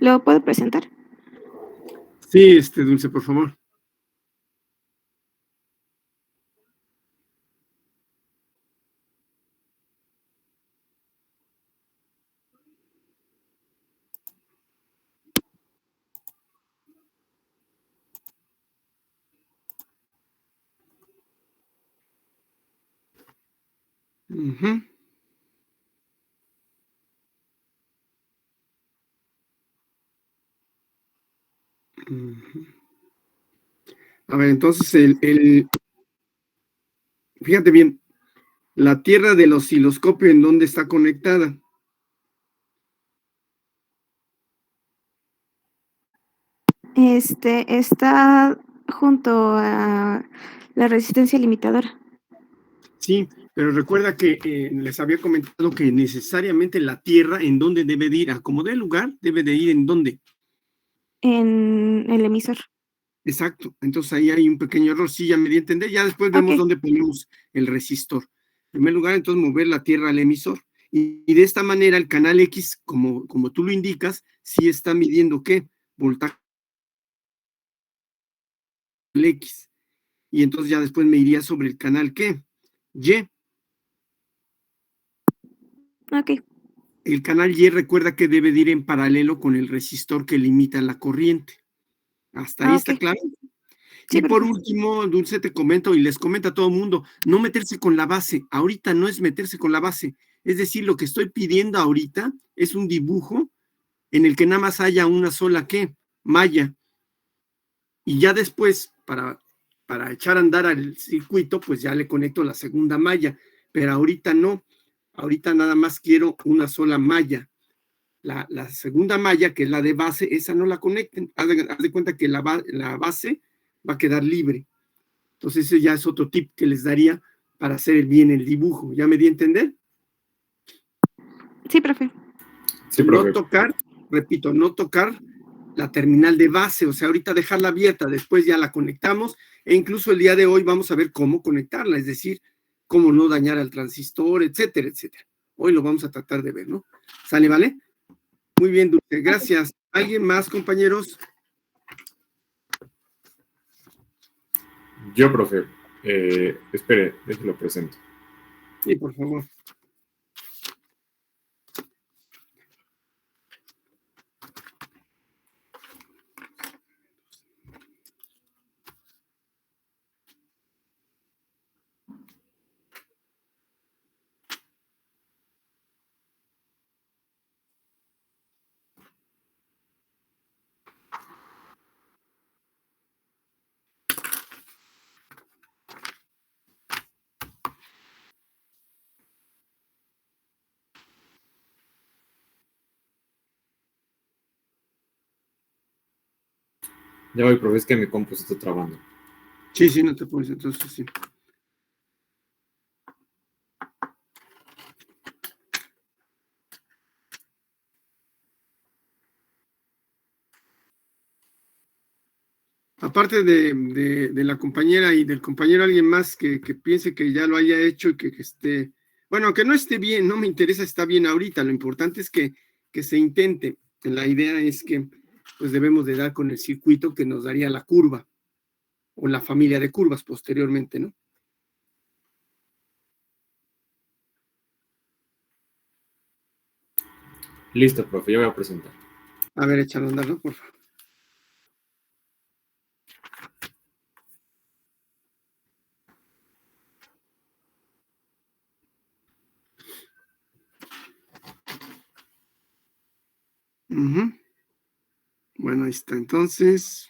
¿Lo puedo presentar? Sí, Dulce, por favor. Ujú. Ujú. A ver, entonces, fíjate bien, la tierra del osciloscopio, ¿en dónde está conectada? Está junto a la resistencia limitadora, Sí, pero recuerda que les había comentado que necesariamente la tierra, ¿en dónde debe de ir? A como dé lugar, debe de ir en dónde. en el emisor. Exacto. Entonces ahí hay un pequeño error. Sí, ya me di a entender. Ya después vemos Okey, dónde ponemos el resistor. En primer lugar, entonces mover la tierra al emisor. Y de esta manera el canal X, como tú lo indicas, sí está midiendo qué, voltaje X. Y entonces ya después me iría sobre el canal qué, Y. okey. El canal Y recuerda que debe de ir en paralelo con el resistor que limita la corriente. ¿Hasta ahí está Okey. claro? Sí, Y por profe. último, Dulce, te comento y les comenta a todo el mundo, no meterse con la base. Ahorita no es meterse con la base. Es decir, lo que estoy pidiendo ahorita es un dibujo en el que nada más haya una sola, ¿qué? Malla. Y ya después, para echar a andar al circuito, pues ya le conecto la segunda malla. Pero ahorita no. Ahorita nada más quiero una sola malla. La segunda malla, que es la de base, esa no la conecten. Haz de cuenta que la base va a quedar libre. Entonces ese ya es otro tip que les daría para hacer bien el dibujo. ¿Ya me di a entender? Sí, profe. Sí, No profe. tocar, repito, no tocar la terminal de base, o sea, ahorita dejarla abierta, después ya la conectamos e incluso el día de hoy vamos a ver cómo conectarla, es decir, cómo no dañar al transistor, etcétera, etcétera. Hoy lo vamos a tratar de ver, ¿no? ¿Sale, vale? Muy bien, Dulce, Okey. gracias. ¿Alguien más, compañeros? Yo, profe. Espere, déjelo presento. Sí, por favor. Ya voy, profe, es que mi compu se está trabando. Sí, sí, no te pones, entonces sí. Aparte de la compañera y del compañero, alguien más que piense que ya lo haya hecho y que esté, bueno, que no esté bien, no me interesa si está bien ahorita, lo importante es que se intente. La idea es que pues debemos de dar con el circuito que nos daría la curva o la familia de curvas posteriormente, ¿no? Listo, profe, ya voy a presentar. A ver, échalo a andar, ¿no? Por favor. Ujú. Bueno, ahí está. Entonces,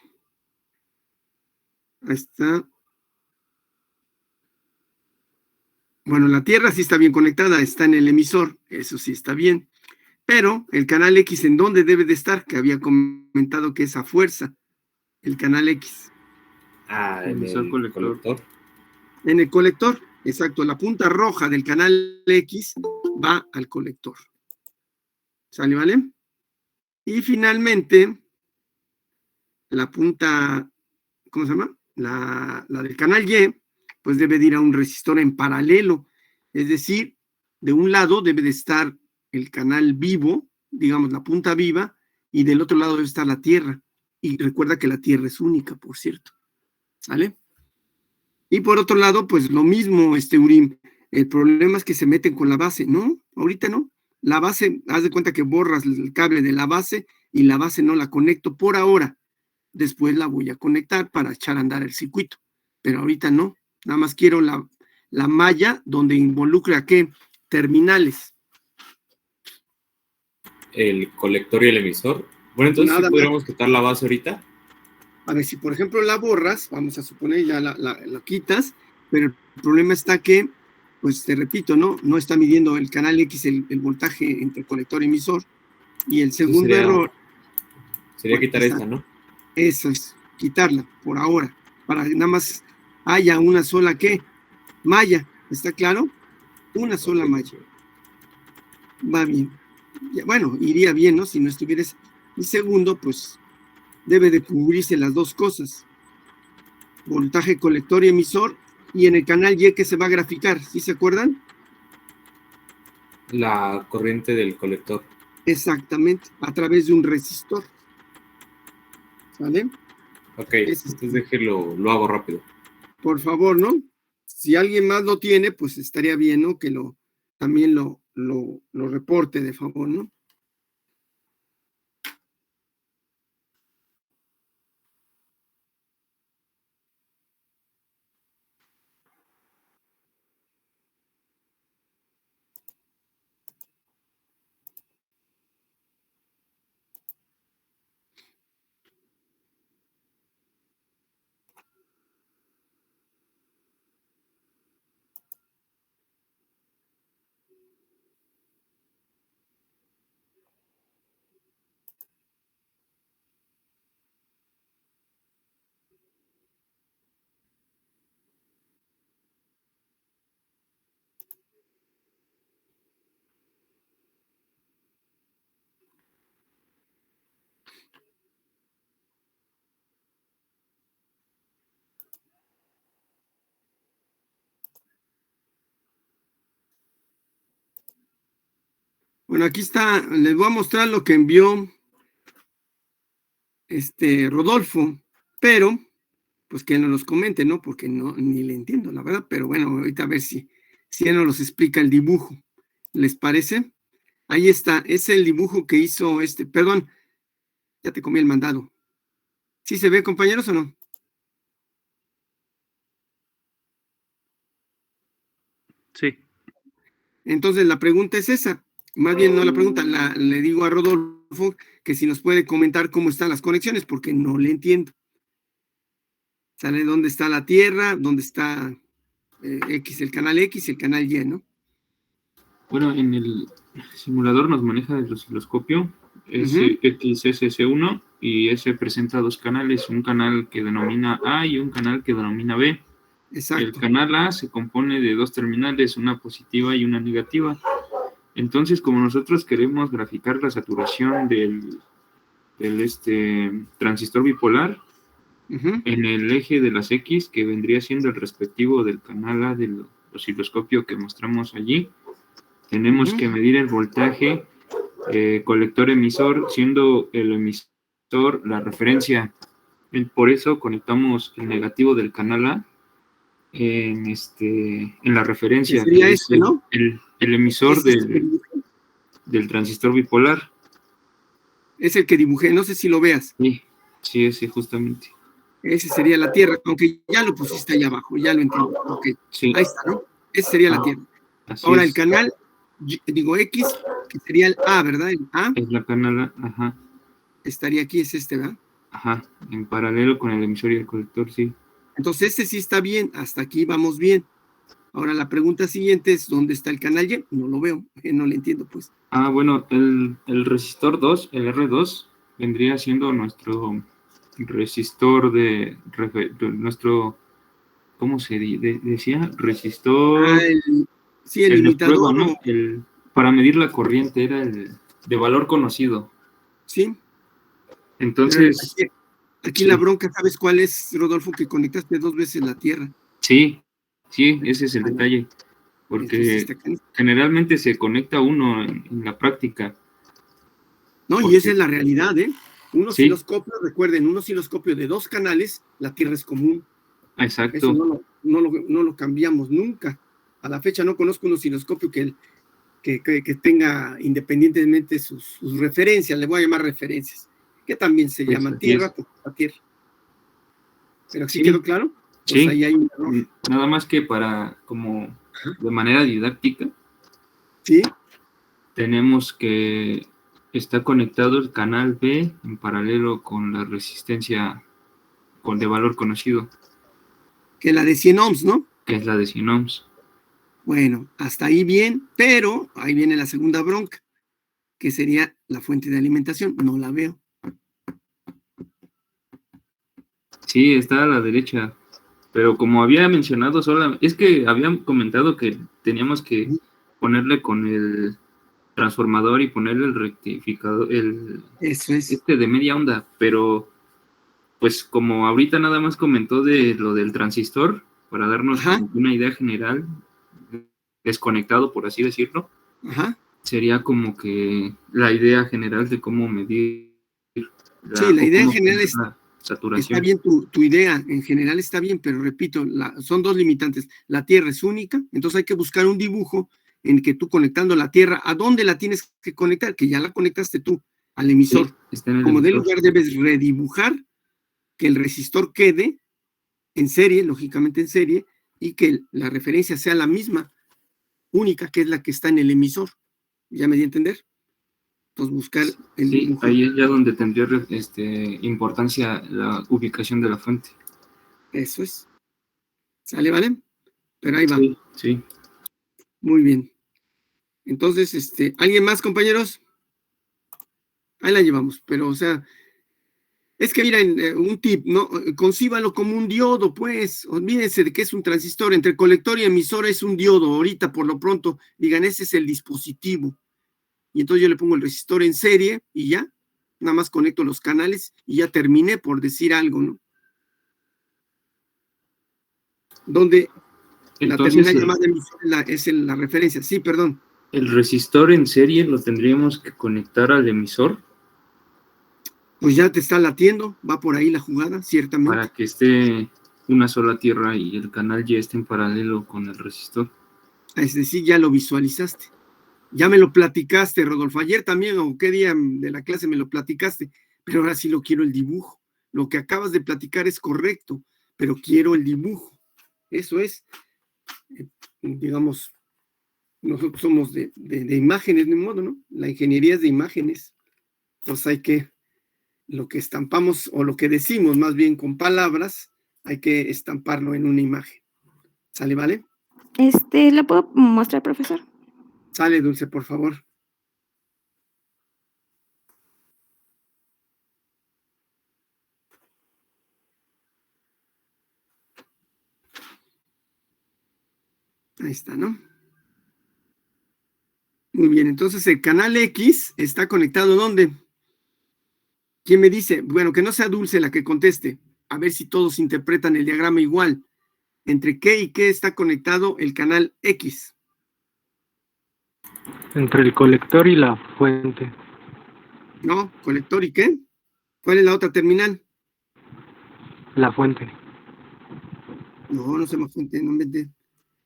ahí está. Bueno, la Tierra sí está bien conectada, está en el emisor, eso sí está bien. Pero el canal X, ¿en dónde debe de estar? Que había comentado que es a fuerza, el canal X. En Emisor el colector. colector. En el colector, exacto, la punta roja del canal X va al colector. ¿Sale, vale? Y finalmente, la punta, ¿cómo se llama? La del canal Y, pues debe de ir a un resistor en paralelo. Es decir, de un lado debe de estar el canal vivo, digamos la punta viva, y del otro lado debe estar la Tierra. Y recuerda que la Tierra es única, por cierto. ¿Sale? Y por otro lado, pues lo mismo, Urim. El problema es que se meten con la base. No, ahorita no. La base, haz de cuenta que borras el cable de la base y la base no la conecto por ahora. Después la voy a conectar para echar a andar el circuito. Pero ahorita no. Nada más quiero la malla donde involucra ¿qué? Terminales. El colector y el emisor. Bueno, entonces sí Nada más. podríamos quitar la base ahorita. A ver, si por ejemplo la borras, vamos a suponer ya la quitas, pero el problema está que, pues te repito, no está midiendo el canal X el voltaje entre colector y emisor. Y el segundo error sería quitar esta, ¿no? Eso es, quitarla por ahora, para que nada más haya una sola ¿qué? Malla, ¿está claro? Una sola malla. Va bien. Bueno, iría bien, ¿no? Si no estuvieras. Y segundo, pues debe de cubrirse las dos cosas. Voltaje colector y emisor, y en el canal Y que se va a graficar, ¿sí se acuerdan? La corriente del colector. Exactamente, a través de un resistor. ¿Vale? Ok, entonces déjelo, lo hago rápido. Por favor, ¿no? Si alguien más lo tiene, pues estaría bien, ¿no? Que también lo reporte de favor, ¿no? Bueno, aquí está, les voy a mostrar lo que envió Rodolfo, pero pues que él nos los comente, ¿no? Porque no, ni le entiendo, la verdad, pero bueno, ahorita a ver si él nos los explica el dibujo. ¿Les parece? Ahí está, es el dibujo que hizo perdón, ya te comí el mandado. ¿Sí se ve, compañeros, o no? Sí. Entonces la pregunta es esa, más bien no la pregunta, le digo a Rodolfo que si nos puede comentar cómo están las conexiones, porque no le entiendo. ¿Sale dónde está la Tierra? ¿Dónde está el canal X y el canal Y, ¿no? Bueno, en el simulador nos maneja el osciloscopio XSS1 y ese presenta dos canales, un canal que denomina A y un canal que denomina B. Exacto. El canal A se compone de dos terminales, una positiva y una negativa. Entonces, como nosotros queremos graficar la saturación del transistor bipolar, en el eje de las X, que vendría siendo el respectivo del canal A del osciloscopio que mostramos allí, tenemos que medir el voltaje colector-emisor, siendo el emisor la referencia. Por eso conectamos el negativo del canal A en la referencia, que sería es ¿no? el emisor del transistor bipolar. Es el que dibujé, no sé si lo veas. Sí, ese justamente. Ese sería la Tierra, aunque ya lo pusiste ahí abajo, ya lo entiendo. Okay. Sí. Ahí está, ¿no? Ese sería la Tierra. Ahora el canal, X, que sería el A, ¿verdad? El A. Es la canal A, ajá. Estaría aquí, es ¿verdad? Ajá, en paralelo con el emisor y el colector, sí. Entonces sí está bien, hasta aquí vamos bien. Ahora la pregunta siguiente es, ¿dónde está el canal Y? No lo veo, no le entiendo, pues. Bueno, el resistor 2, el R2, vendría siendo nuestro resistor de nuestro, ¿cómo se decía? Resistor. El limitador. Prueba, ¿no? Para medir la corriente era el de valor conocido. Sí. Entonces. Aquí la bronca, ¿sabes cuál es, Rodolfo? Que conectaste 2 veces la Tierra. Sí, ese es el detalle. Porque generalmente se conecta uno en la práctica. No, y Porque- esa es la realidad, ¿eh? Un Sí. osciloscopio, recuerden, un osciloscopio de 2 canales, la Tierra es común. Eso Exacto. no lo cambiamos nunca. A la fecha no conozco un osciloscopio que tenga independientemente sus referencias, le voy a llamar referencias, que también se Pues, llaman así es. Tierra, porque la Tierra. Pero ¿sí Sí. quedó claro? Pues Sí. ahí hay un error. Nada más que para, como de manera didáctica, ¿Sí? tenemos que está conectado el canal B en paralelo con la resistencia de valor conocido, Que la de 100 ohms, ¿no? que es la de 100 ohms. Bueno, hasta ahí bien, pero ahí viene la segunda bronca, que sería la fuente de alimentación. No la veo. Sí, está a la derecha, pero como había mencionado, es que habían comentado que teníamos que ponerle con el transformador y ponerle el rectificador, Eso es. de media onda, pero pues como ahorita nada más comentó de lo del transistor, para darnos Ajá, como una idea general, desconectado, por así decirlo, ajá. sería como que la idea general de cómo medir Sí, la o idea en cómo general poner la está saturación. bien, tu idea en general está bien, pero repito, son 2 limitantes. La Tierra es única, entonces hay que buscar un dibujo en que tú conectando la Tierra, ¿a dónde la tienes que conectar? Que ya la conectaste tú, al emisor. Sí, está en el Como de emisor. lugar debes redibujar que el resistor quede en serie, lógicamente en serie, y que la referencia sea la misma, única, que es la que está en el emisor. ¿Ya me di a entender? Entonces buscar el Sí, dibujo. ahí es ya donde tendría importancia la ubicación de la fuente. Eso es. ¿Sale, vale? Pero ahí va. Sí, sí. Muy bien. Entonces, ¿alguien más, compañeros? Ahí la llevamos, pero, o sea, es que miren, un tip, ¿no? Concíbalo como un diodo, pues. Olvídense de que es un transistor. Entre colector y emisor es un diodo. Ahorita, por lo pronto, digan, ese es el dispositivo. Y entonces yo le pongo el resistor en serie y ya. Nada más conecto los canales y ya terminé, por decir algo, ¿no? Donde la Entonces, terminal llamada emisor es la referencia. Sí, perdón. el resistor en serie lo tendríamos que conectar al emisor Pues ya te está latiendo, va por ahí la jugada, ciertamente. para que esté una sola tierra y el canal ya esté en paralelo con el resistor. Es decir, ya lo visualizaste. Ya me lo platicaste, Rodolfo. Ayer también, o qué día de la clase me lo platicaste, pero ahora sí lo quiero el dibujo. Lo que acabas de platicar es correcto, pero quiero el dibujo. Eso es, digamos, nosotros somos de imágenes, de modo, ¿no? La ingeniería es de imágenes. Entonces hay que, lo que estampamos, o lo que decimos más bien con palabras, hay que estamparlo en una imagen. ¿Sale, vale? ¿Lo puedo mostrar, profesor? Sale, Dulce, por favor. Ahí está, ¿no? Muy bien, entonces el canal X está conectado ¿dónde? ¿Quién me dice? Bueno, que no sea Dulce la que conteste. A ver si todos interpretan el diagrama igual. ¿Entre qué y qué está conectado el canal X? Entre el colector y la fuente. ¿No? ¿Colector y qué? ¿Cuál es la otra terminal? La fuente. No se me fuente, no me de...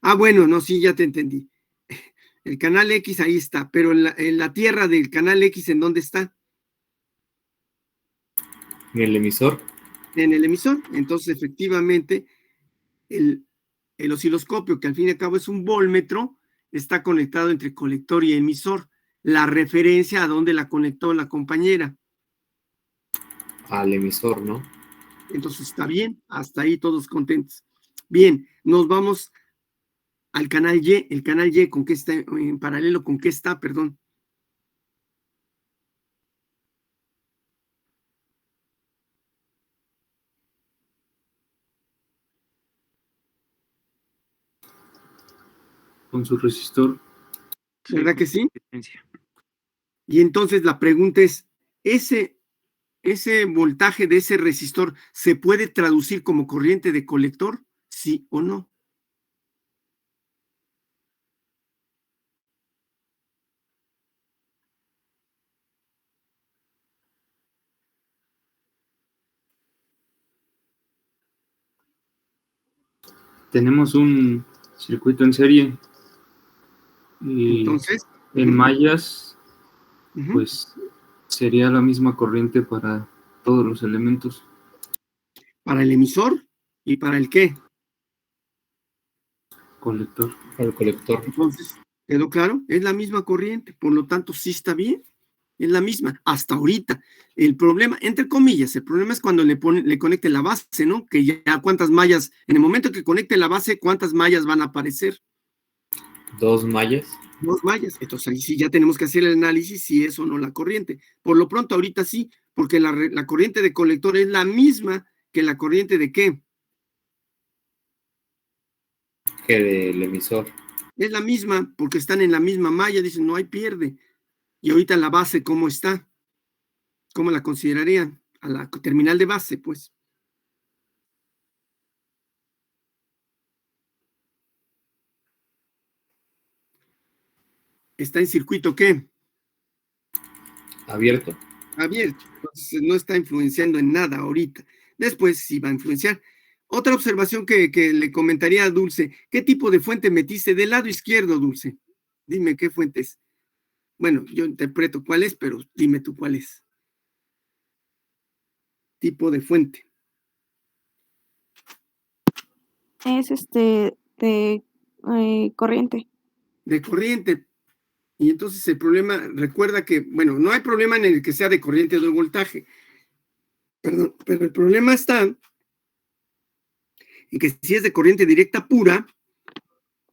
Ah, bueno, no, sí, ya te entendí. El canal X ahí está, pero en la tierra del canal X, ¿en dónde está? En el emisor. En el emisor. Entonces, efectivamente, el osciloscopio, que al fin y al cabo es un voltmetro, está conectado entre colector y emisor. La referencia a dónde la conectó la compañera. Al emisor, ¿no? Entonces está bien, hasta ahí todos contentos. Bien, nos vamos al canal Y. El canal Y, ¿con qué está en paralelo? ¿Con qué está? Perdón. Con su resistor. ¿Verdad que sí? Y entonces la pregunta es, ¿ese voltaje de ese resistor se puede traducir como corriente de colector? ¿Sí o no? tenemos un circuito en serie y Entonces, en mallas, ujú, pues sería la misma corriente para todos los elementos. para el emisor y para el qué. Colector. Para el colector. Entonces, ¿quedó claro? Es la misma corriente, por lo tanto, sí está bien. Es la misma, hasta ahorita. El problema, entre comillas, el problema es cuando le conecte la base, ¿no? Que ya cuántas mallas, en el momento que conecte la base, ¿cuántas mallas van a aparecer? 2 mallas. 2 mallas. Entonces ahí sí ya tenemos que hacer el análisis si es o no la corriente. Por lo pronto, ahorita sí, porque la corriente de colector es la misma que la corriente de ¿qué? Que del emisor. Es la misma, porque están en la misma malla, dicen, no hay pierde. Y ahorita la base, ¿cómo está? ¿Cómo la considerarían? A la terminal de base, pues. ¿Está en circuito qué? Abierto. Abierto. Entonces no está influenciando en nada ahorita. Después sí va a influenciar. Otra observación que le comentaría a Dulce. ¿Qué tipo de fuente metiste del lado izquierdo, Dulce? Dime qué fuente es. Bueno, yo interpreto cuál es, pero dime tú cuál es. Tipo de fuente. Es de corriente. De corriente. Y entonces el problema, recuerda que, bueno, no hay problema en el que sea de corriente o de voltaje. Perdón, pero el problema está en que si es de corriente directa pura,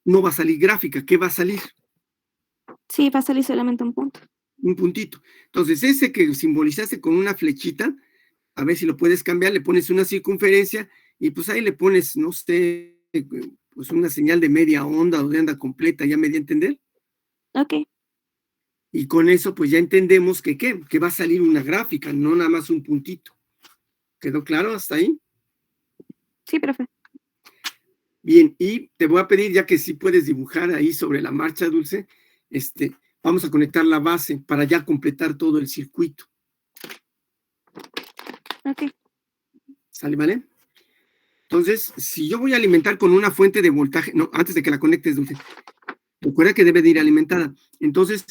no va a salir gráfica. ¿Qué va a salir? Sí, va a salir solamente un punto. Un puntito. Entonces, ese que simbolizaste con una flechita, a ver si lo puedes cambiar, le pones una circunferencia y pues ahí le pones, no sé, pues una señal de media onda o de onda completa, ¿ya me di a entender? Ok, Y con eso pues ya entendemos que ¿qué? Que va a salir una gráfica, no nada más un puntito. ¿Quedó claro hasta ahí? sí, profe. Bien, y te voy a pedir, ya que sí puedes dibujar ahí sobre la marcha, Dulce, vamos a conectar la base para ya completar todo el circuito. Ok, ¿Sale, vale? Entonces, si yo voy a alimentar con una fuente de voltaje, no, antes de que la conectes, Dulce, recuerda que debe de ir alimentada. Entonces,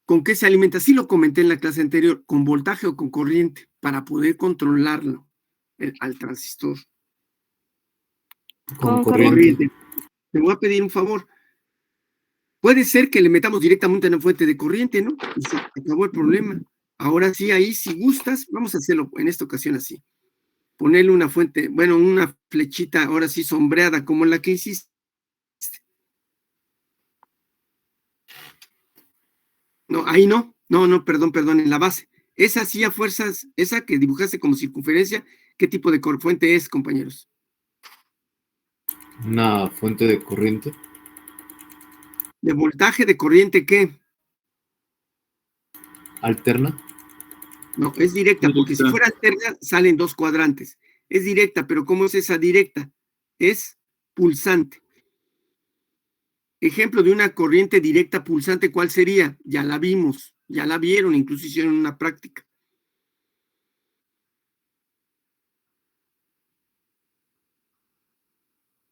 ¿con qué se alimenta? Sí lo comenté en la clase anterior, con voltaje o con corriente, para poder controlarlo al transistor. Con Con corriente. Te voy a pedir un favor. Puede ser que le metamos directamente a una fuente de corriente, ¿no? Y se acabó el problema. Ahora sí, ahí, si gustas, vamos a hacerlo en esta ocasión así. Ponerle una fuente, bueno, una flechita, ahora sí sombreada, como la que hiciste. No, ahí no. No, perdón, en la base. Esa sí a fuerzas, esa que dibujaste como circunferencia, ¿qué tipo de fuente es, compañeros? Una fuente de corriente. ¿De voltaje, de corriente, qué? Alterna. No, es directa, porque si fuera alterna, salen 2 cuadrantes. Es directa, pero ¿cómo es esa directa? Es pulsante. Ejemplo de una corriente directa pulsante, ¿cuál sería? Ya la vimos, ya la vieron, incluso hicieron una práctica.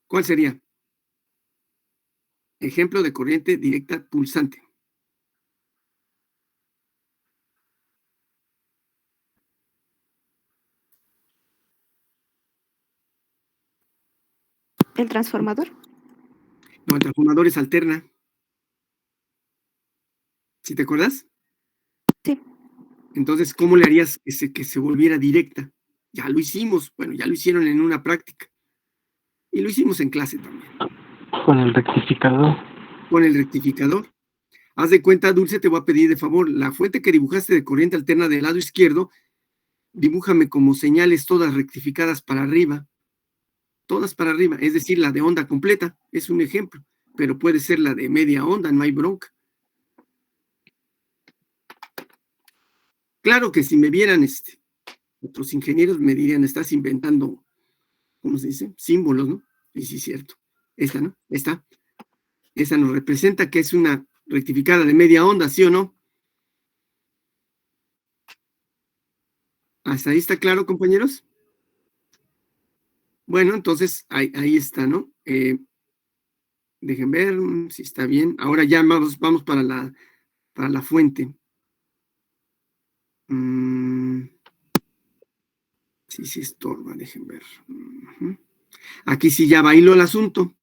¿Cuál sería? Ejemplo de corriente directa pulsante. el transformador. No, el transformador es alterna. ¿Sí te acuerdas? Sí. Entonces, ¿cómo le harías que se volviera directa? Ya lo hicimos, bueno, ya lo hicieron en una práctica. Y lo hicimos en clase también. Con el rectificador. Con el rectificador. Haz de cuenta, Dulce, te voy a pedir de favor, la fuente que dibujaste de corriente alterna del lado izquierdo, dibújame como señales todas rectificadas para arriba. Todas para arriba, es decir, la de onda completa, es un ejemplo, pero puede ser la de media onda, no hay bronca. Claro que si me vieran otros ingenieros me dirían, estás inventando, ¿cómo se dice? Símbolos, ¿no? Y sí, es cierto. Esta, ¿no? Esa nos representa que es una rectificada de media onda, ¿sí o no? ¿Hasta ahí está claro, compañeros? Bueno, entonces ahí está, ¿no? Dejen ver si está bien. Ahora ya vamos para la fuente. Sí estorba, dejen ver. Aquí sí ya bailó el asunto.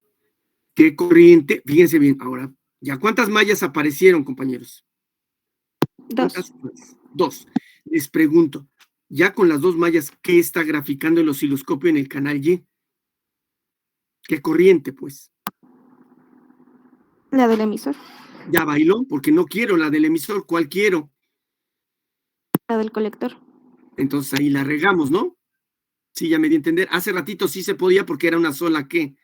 ¿Qué corriente? Fíjense bien, ahora, ¿ya cuántas mallas aparecieron, compañeros? 2. 2. Les pregunto, ya con las 2 mallas, ¿qué está graficando el osciloscopio en el canal Y? ¿Qué corriente, pues? La del emisor. Ya bailó, porque no quiero la del emisor. ¿Cuál quiero? La del colector. Entonces ahí la regamos, ¿no? Sí, ya me di a entender. Hace ratito sí se podía porque era una sola, ¿qué?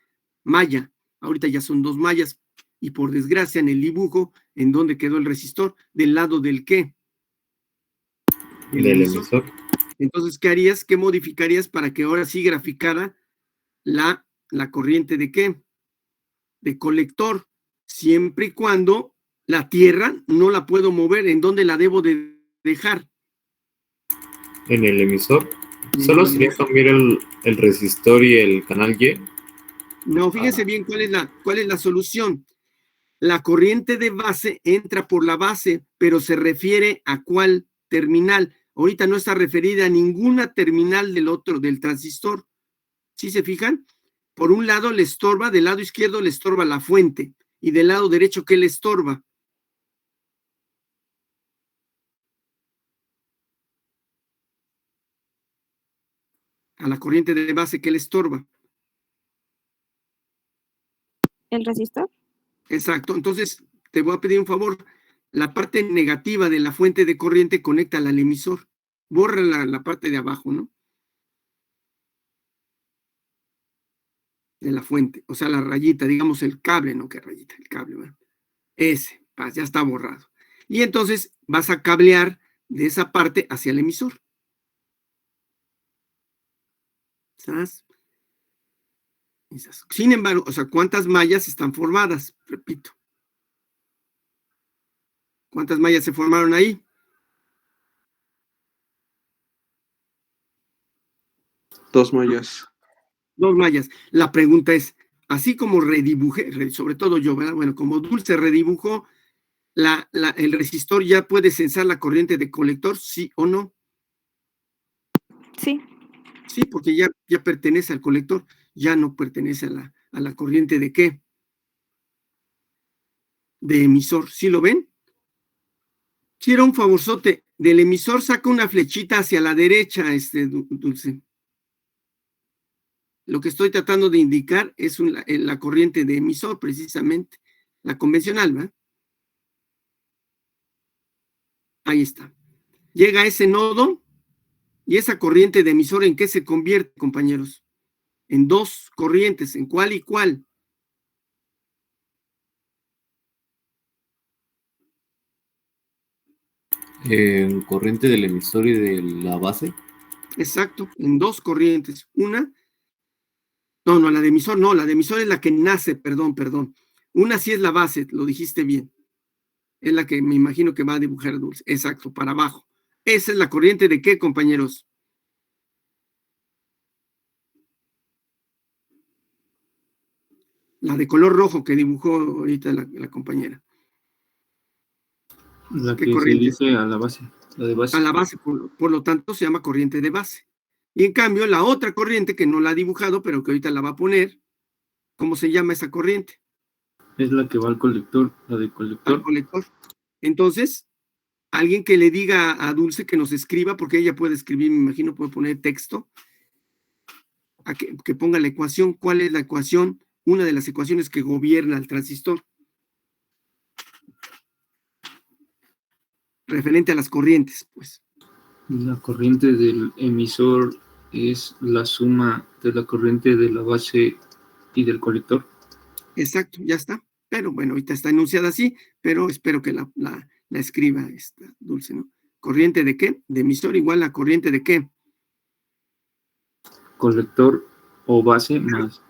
Malla. Ahorita ya son 2 mallas. Y por desgracia, en el dibujo, ¿en dónde quedó el resistor? Del lado del ¿qué? Del emisor. Entonces, ¿qué harías? ¿Qué modificarías para que ahora sí graficara la corriente de qué? De colector, siempre y cuando la tierra no la puedo mover. ¿En dónde la debo de dejar? En el emisor. Solo sería cambiar el resistor y el canal Y. No, fíjense bien cuál es la solución. La corriente de base entra por la base, pero se refiere a cuál terminal. Ahorita no está referida a ninguna terminal del transistor. ¿Sí se fijan? Por un lado le estorba, del lado izquierdo le estorba la fuente, y del lado derecho, ¿qué le estorba? A la corriente de base, ¿qué le estorba? ¿El resistor? Exacto. Entonces, te voy a pedir un favor. La parte negativa de la fuente de corriente, conéctala al emisor. Borra la parte de abajo, ¿no? De la fuente. O sea, la rayita, digamos el cable, no qué rayita, el cable, ¿verdad? Ese, ya está borrado. Y entonces vas a cablear de esa parte hacia el emisor. ¿Sabes? Sin embargo, o sea, ¿cuántas mallas están formadas? Repito. ¿Cuántas mallas se formaron ahí? 2 mallas. 2 mallas. La pregunta es, así como redibujé, sobre todo yo, ¿verdad? Bueno, como Dulce redibujó, el resistor ya puede censar la corriente de colector, ¿sí o no? Sí. Sí, porque ya pertenece al colector, ya no pertenece a la corriente de ¿qué? De emisor. ¿Sí lo ven? Si era un favorzote, del emisor saca una flechita hacia la derecha, Dulce. Lo que estoy tratando de indicar es la corriente de emisor, precisamente, la convencional, ¿verdad? Ahí está. Llega a ese nodo y esa corriente de emisor, ¿en qué se convierte, compañeros? En 2 corrientes, ¿en cuál y cuál? Corriente del emisor y de la base. Exacto, en 2 corrientes. Una, no, la de emisor no, la de emisor es la que nace, perdón. Una sí es la base, lo dijiste bien. Es la que me imagino que va a dibujar Dulce. Exacto, para abajo. Esa es la corriente de ¿qué, compañeros? La de color rojo que dibujó ahorita la compañera. La ¿Qué que se corriente? dirige a la base, la de base. A la base, por lo tanto, se llama corriente de base. Y en cambio, la otra corriente, que no la ha dibujado, pero que ahorita la va a poner, ¿cómo se llama esa corriente? Es la que va al colector, la de colector. Al colector. Entonces, alguien que le diga a Dulce que nos escriba, porque ella puede escribir, me imagino, puede poner texto, a que ponga la ecuación. ¿Cuál es la ecuación? Una de las ecuaciones que gobierna el transistor. Referente a las corrientes, pues. La corriente del emisor es la suma de la corriente de la base y del colector. Exacto, ya está. Pero bueno, ahorita está enunciada así, pero espero que la escriba esta Dulce, ¿no? ¿Corriente de qué? De emisor igual a corriente de qué. Colector o base más.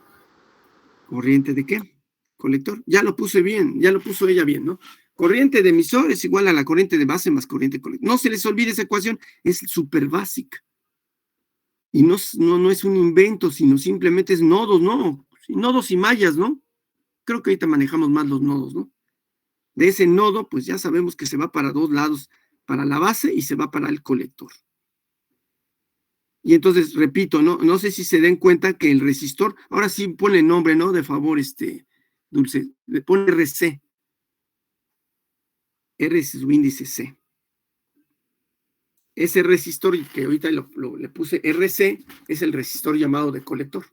¿Corriente de qué? Colector. Ya lo puse bien, ya lo puso ella bien, ¿no? Corriente de emisor es igual a la corriente de base más corriente colector. No se les olvide esa ecuación, es súper básica. Y no es un invento, sino simplemente es nodos, ¿no? Nodos y mallas, ¿no? Creo que ahorita manejamos más los nodos, ¿no? De ese nodo, pues ya sabemos que se va para dos lados, para la base y se va para el colector. Y entonces, repito, no sé si se den cuenta que el resistor, ahora sí pone nombre, ¿no? De favor, Dulce, le pone RC. R es su índice C. Ese resistor que ahorita le puse RC es el resistor llamado de colector.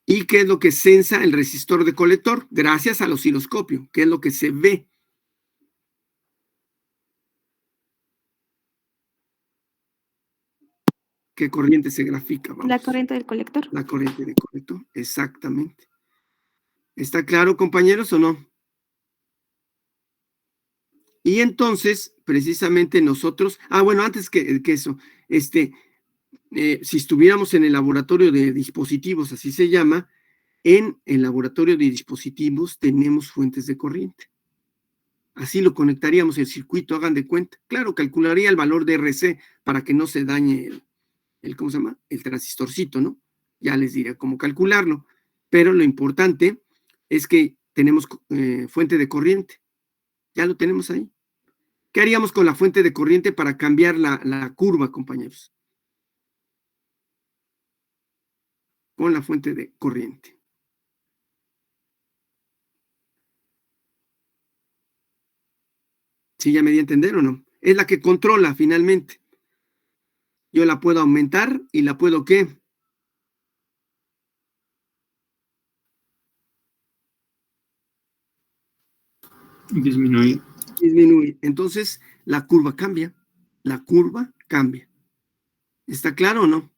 ¿Y qué es lo que sensa el resistor de colector? Gracias al osciloscopio, ¿qué es lo que se ve? ¿Qué corriente se grafica? Vamos. La corriente del colector. La corriente de colector, exactamente. ¿Está claro, compañeros, o no? Y entonces, precisamente nosotros, bueno, antes que eso, si estuviéramos en el laboratorio de dispositivos, así se llama, en el laboratorio de dispositivos tenemos fuentes de corriente. Así lo conectaríamos el circuito, hagan de cuenta. Claro, calcularía el valor de RC para que no se dañe ¿cómo se llama? El transistorcito, ¿no? Ya les diré cómo calcularlo. Pero lo importante es que tenemos fuente de corriente. Ya lo tenemos ahí. ¿Qué haríamos con la fuente de corriente para cambiar la curva, compañeros? Con la fuente de corriente. ¿Sí ya me di a entender o no? Es la que controla finalmente. Yo la puedo aumentar y la puedo, ¿qué? Disminuir. Disminuir. Entonces, la curva cambia. La curva cambia. ¿Está claro o no?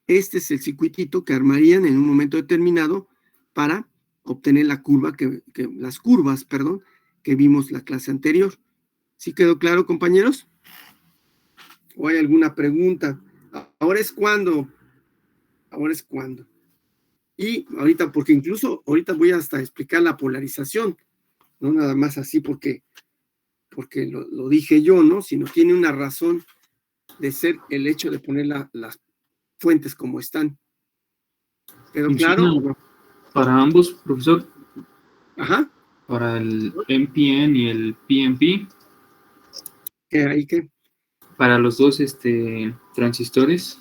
Este es el circuitito que armarían en un momento determinado para obtener la curva las curvas, perdón, que vimos la clase anterior. ¿Sí quedó claro, compañeros? ¿O hay alguna pregunta? Ahora es cuando. Ahora es cuando. Y ahorita, porque incluso ahorita voy hasta explicar la polarización, no nada más así porque lo dije yo, ¿no? Sino tiene una razón de ser el hecho de poner las fuentes como están. ¿Quedó claro? Para ambos, profesor. Ajá. Para el NPN y el PNP. ¿Qué hay que? Para los dos transistores.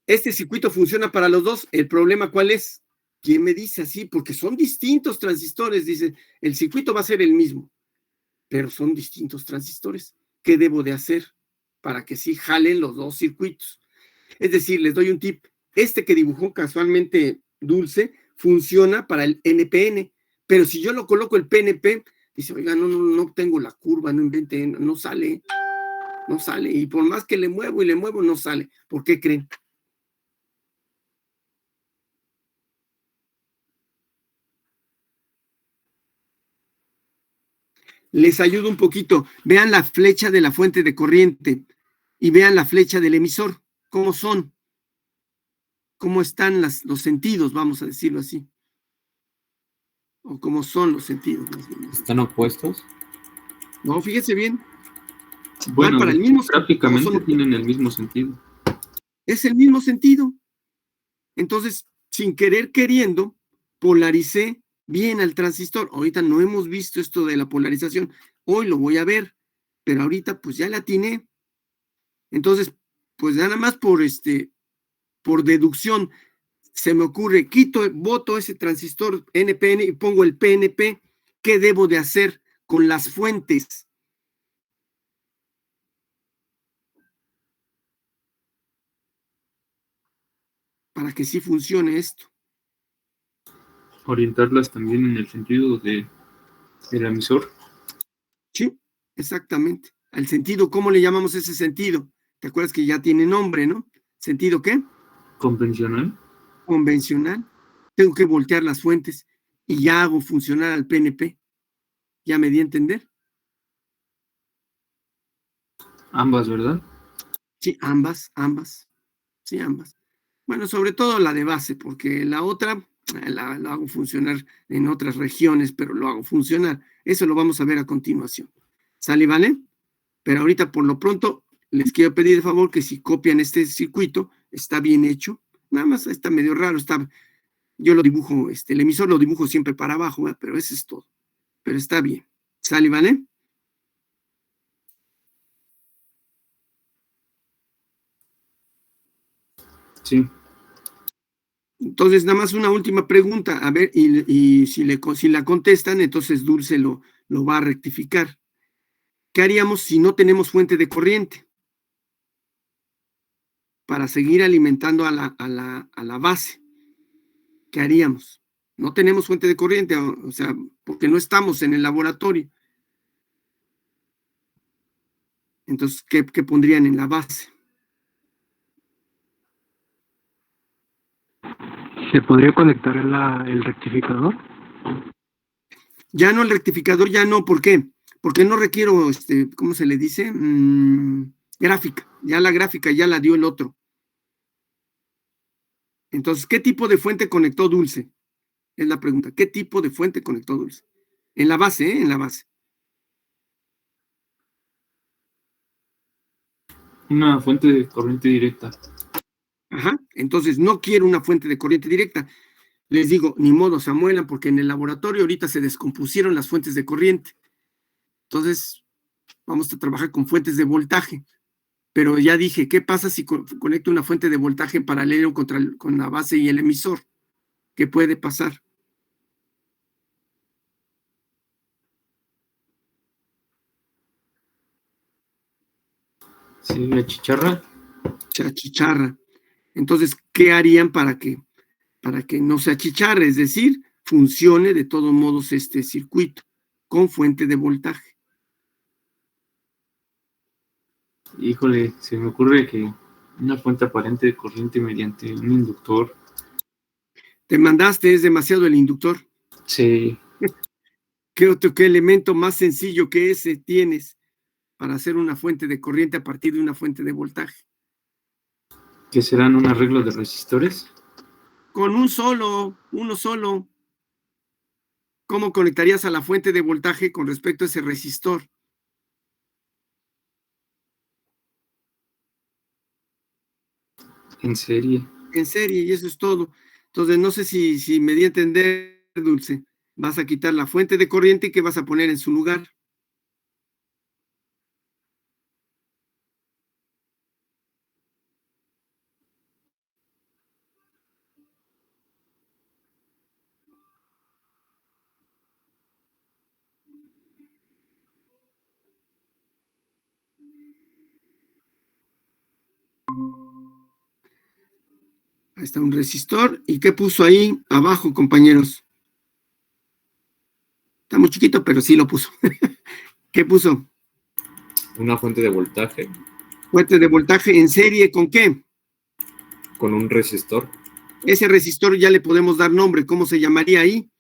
Este circuito funciona para los dos. ¿El problema cuál es? ¿Quién me dice así? Porque son distintos transistores. Dice, el circuito va a ser el mismo, pero son distintos transistores. ¿Qué debo de hacer para que sí jalen los dos circuitos? Es decir, les doy un tip. Este que dibujó casualmente Dulce funciona para el NPN, pero si yo lo coloco el PNP, dice, oiga, no tengo la curva, no invente, no sale, no sale. Y por más que le muevo y le muevo, no sale. ¿Por qué creen? Les ayudo un poquito. Vean la flecha de la fuente de corriente y vean la flecha del emisor. ¿Cómo son? ¿Cómo están los sentidos, vamos a decirlo así? ¿O cómo son los sentidos? ¿Están opuestos? No, fíjense bien. Bueno, para el mismo gráficamente tienen el mismo sentido. Es el mismo sentido. Entonces, sin querer queriendo, polaricé bien al transistor. Ahorita no hemos visto esto de la polarización. Hoy lo voy a ver, pero ahorita pues ya la atiné. Entonces, pues nada más por deducción, se me ocurre, boto ese transistor NPN y pongo el PNP. ¿Qué debo de hacer con las fuentes? Para que sí funcione esto. Orientarlas también en el sentido del emisor. Sí, exactamente. Al sentido, ¿cómo le llamamos ese sentido? ¿Te acuerdas que ya tiene nombre, no? ¿Sentido qué? Convencional. Convencional. Tengo que voltear las fuentes y ya hago funcionar al PNP. ¿Ya me di a entender? Ambas, ¿verdad? Sí, ambas. Sí, ambas. Bueno, sobre todo la de base, porque la otra la hago funcionar en otras regiones, pero lo hago funcionar. Eso lo vamos a ver a continuación. ¿Sale, vale? Pero ahorita, por lo pronto, les quiero pedir de favor que si copian este circuito, está bien hecho. Nada más está medio raro, yo lo dibujo, el emisor lo dibujo siempre para abajo, ¿verdad? Pero eso es todo. Pero está bien. ¿Sale, vale? Sí. Entonces, nada más una última pregunta, a ver, y si la contestan, entonces Dulce lo va a rectificar. ¿Qué haríamos si no tenemos fuente de corriente? Para seguir alimentando a la base. ¿Qué haríamos? No tenemos fuente de corriente, o sea, porque no estamos en el laboratorio. Entonces, ¿qué pondrían en la base? ¿Se podría conectar el rectificador? Ya no, el rectificador ya no. ¿Por qué? Porque no requiero, ¿cómo se le dice? Gráfica. Ya la gráfica ya la dio el otro. Entonces, ¿qué tipo de fuente conectó Dulce? Es la pregunta. ¿Qué tipo de fuente conectó Dulce? En la base, ¿eh? En la base. Una fuente de corriente directa. Ajá. Entonces, no quiero una fuente de corriente directa. Les digo, ni modo, se amuelan, porque en el laboratorio ahorita se descompusieron las fuentes de corriente. Entonces, vamos a trabajar con fuentes de voltaje. Pero ya dije, ¿qué pasa si conecto una fuente de voltaje en paralelo con la base y el emisor? ¿Qué puede pasar? Sí, la chicharra. Se achicharra. Entonces, ¿qué harían para que no se achicharre? Es decir, funcione de todos modos este circuito con fuente de voltaje. Híjole, se me ocurre que una fuente aparente de corriente mediante un inductor. Te mandaste, es demasiado el inductor. Sí. ¿Qué elemento más sencillo que ese tienes para hacer una fuente de corriente a partir de una fuente de voltaje? ¿Qué serán un arreglo de resistores? Con uno solo. ¿Cómo conectarías a la fuente de voltaje con respecto a ese resistor? En serie. En serie, y eso es todo. Entonces, no sé si me di a entender, Dulce. Vas a quitar la fuente de corriente y ¿qué vas a poner en su lugar? Ahí está un resistor. ¿Y qué puso ahí abajo, compañeros? Está muy chiquito, pero sí lo puso. ¿Qué puso? Una fuente de voltaje. Fuente de voltaje en serie, ¿con qué? Con un resistor. Ese resistor ya le podemos dar nombre. ¿Cómo se llamaría ahí?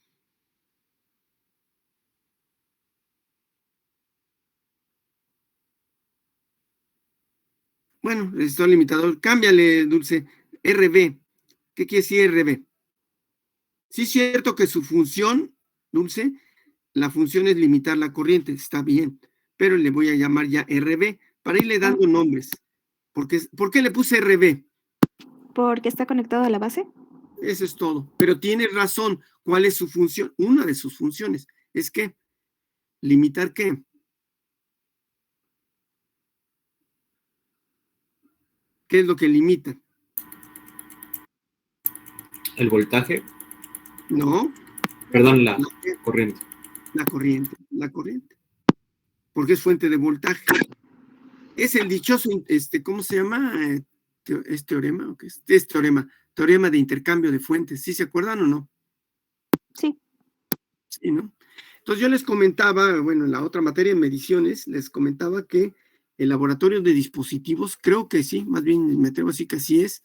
Bueno, resistor limitador. Cámbiale, Dulce. RB. ¿Qué quiere decir RB? Sí es cierto que su función, Dulce, la función es limitar la corriente. Está bien. Pero le voy a llamar ya RB para irle dando nombres. ¿Por qué le puse RB? Porque está conectado a la base. Eso es todo. Pero tiene razón. ¿Cuál es su función? Una de sus funciones es que limitar ¿qué? ¿Qué es lo que limita? El voltaje. No. Perdón, la corriente. La corriente. Porque es fuente de voltaje. Es el dichoso, ¿cómo se llama? ¿Es teorema o qué es? Es teorema de intercambio de fuentes. ¿Sí se acuerdan o no? Sí. Sí, ¿no? Entonces yo les comentaba, bueno, en la otra materia, en mediciones, les comentaba que el laboratorio de dispositivos, creo que sí, más bien me atrevo a decir que así es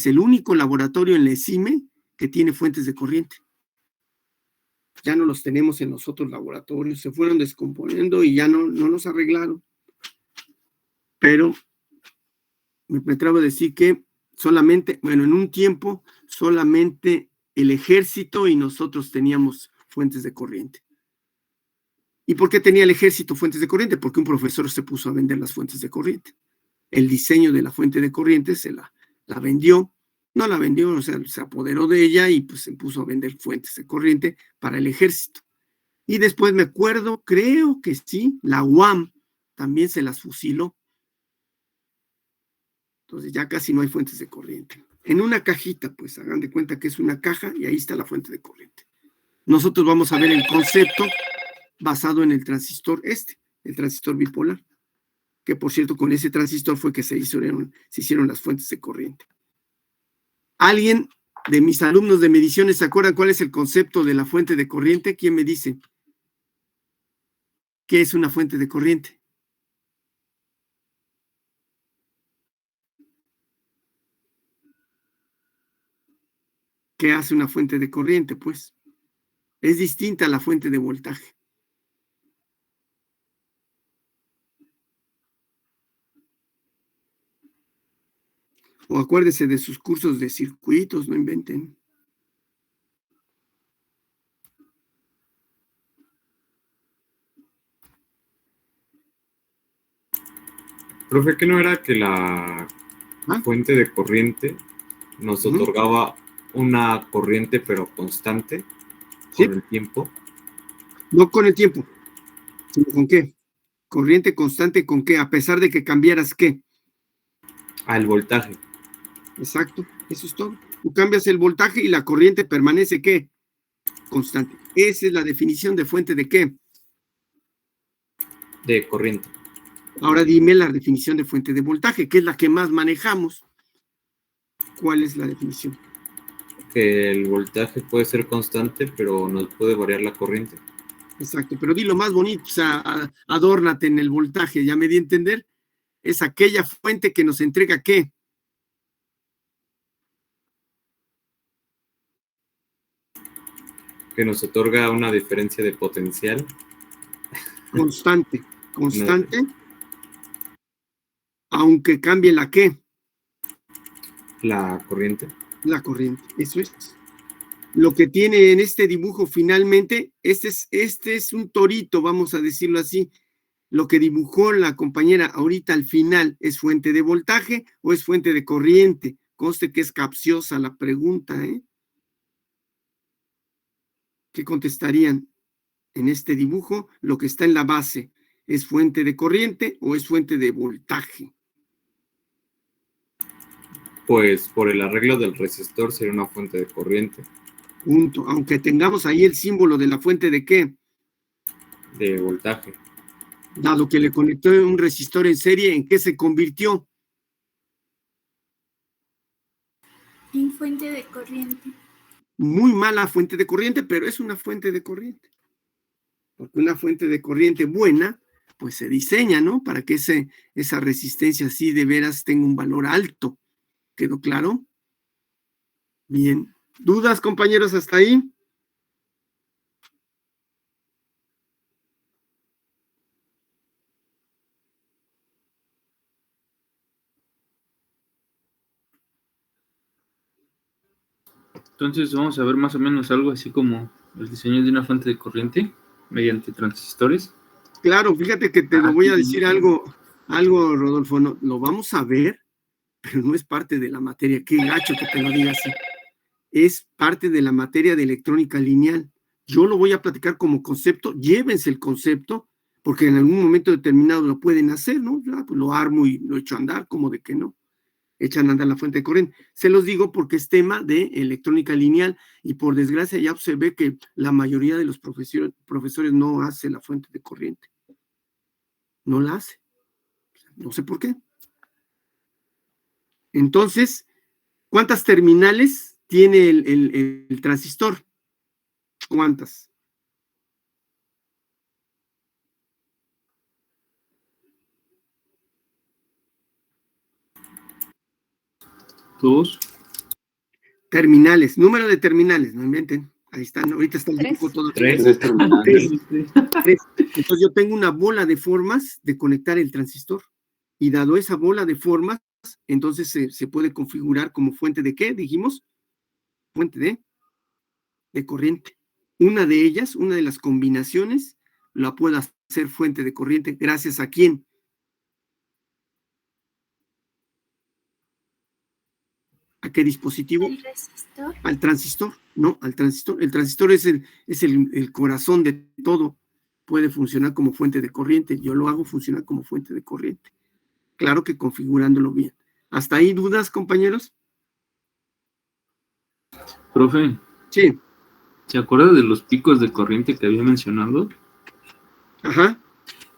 el único laboratorio en la ESIME que tiene fuentes de corriente. Ya no los tenemos en los otros laboratorios, se fueron descomponiendo y ya no los arreglaron. Pero me atrevo a decir que solamente, bueno, en un tiempo, solamente el ejército y nosotros teníamos fuentes de corriente. ¿Y por qué tenía el ejército fuentes de corriente? Porque un profesor se puso a vender las fuentes de corriente. El diseño de la fuente de corriente se la vendió, no la vendió, o sea, se apoderó de ella y pues se puso a vender fuentes de corriente para el ejército. Y después me acuerdo, creo que sí, la UAM también se las fusiló. Entonces ya casi no hay fuentes de corriente. En una cajita, pues hagan de cuenta que es una caja y ahí está la fuente de corriente. Nosotros vamos a ver el concepto basado en el transistor el transistor bipolar, que por cierto con ese transistor fue que se hicieron las fuentes de corriente. ¿Alguien de mis alumnos de mediciones se acuerdan cuál es el concepto de la fuente de corriente? ¿Quién me dice qué es una fuente de corriente? ¿Qué hace una fuente de corriente? Pues es distinta a la fuente de voltaje. O acuérdese de sus cursos de circuitos, no inventen. Profe, ¿qué no era que la fuente de corriente nos otorgaba una corriente pero constante con el tiempo? No con el tiempo, sino con qué. Corriente constante con qué, a pesar de que cambiaras qué. El voltaje. Exacto, eso es todo. Tú cambias el voltaje y la corriente permanece ¿qué? Constante. Esa es la definición de fuente de qué. De corriente. Ahora dime la definición de fuente de voltaje, que es la que más manejamos. ¿Cuál es la definición? Que el voltaje puede ser constante, pero nos puede variar la corriente. Exacto, pero dilo más bonito, o sea, adórnate en el voltaje, ¿ya me di a entender? Es aquella fuente que nos entrega ¿qué? Que nos otorga una diferencia de potencial. Constante, aunque cambie la ¿qué? La corriente. La corriente, eso es. Lo que tiene en este dibujo finalmente, este es un torito, vamos a decirlo así. Lo que dibujó la compañera ahorita al final, ¿es fuente de voltaje o es fuente de corriente? Conste que es capciosa la pregunta, ¿eh? ¿Qué contestarían en este dibujo? Lo que está en la base, ¿es fuente de corriente o es fuente de voltaje? Pues por el arreglo del resistor sería una fuente de corriente. Punto. Aunque tengamos ahí el símbolo de la fuente de ¿qué? De voltaje. Dado que le conectó un resistor en serie, ¿en qué se convirtió? En fuente de corriente. Muy mala fuente de corriente, pero es una fuente de corriente. Porque una fuente de corriente buena, pues se diseña, ¿no? Para que esa resistencia así de veras tenga un valor alto. ¿Quedó claro? Bien. ¿Dudas, compañeros, hasta ahí? Entonces vamos a ver más o menos algo así como el diseño de una fuente de corriente mediante transistores. Claro, fíjate que te lo voy a decir algo, Rodolfo, no, lo vamos a ver, pero no es parte de la materia. Qué gacho que te lo diga así. Es parte de la materia de electrónica lineal. Yo lo voy a platicar como concepto, llévense el concepto, porque en algún momento determinado lo pueden hacer, ¿no? Ya, pues lo armo y lo echo a andar, como de que no. Echan a andar la fuente de corriente. Se los digo porque es tema de electrónica lineal y por desgracia ya se ve que la mayoría de los profesores no hace la fuente de corriente. No la hace. No sé por qué. Entonces, ¿cuántas terminales tiene el transistor? ¿Cuántas? Dos. Terminales, número de terminales, no inventen. Ahí están, ahorita está el dibujo todo. Tres. Tres. Entonces yo tengo una bola de formas de conectar el transistor. Y dado esa bola de formas, entonces se puede configurar como fuente de ¿qué? Dijimos, fuente de corriente. Una de ellas, una de las combinaciones, la puedo hacer fuente de corriente. ¿Gracias a quién? ¿A qué dispositivo? ¿El resistor? Al transistor, no, al transistor. El transistor es el corazón de todo. Puede funcionar como fuente de corriente. Yo lo hago funcionar como fuente de corriente. Claro que configurándolo bien. ¿Hasta ahí dudas, compañeros? Profe, Sí. ¿se acuerda de los picos de corriente que había mencionado? Ajá.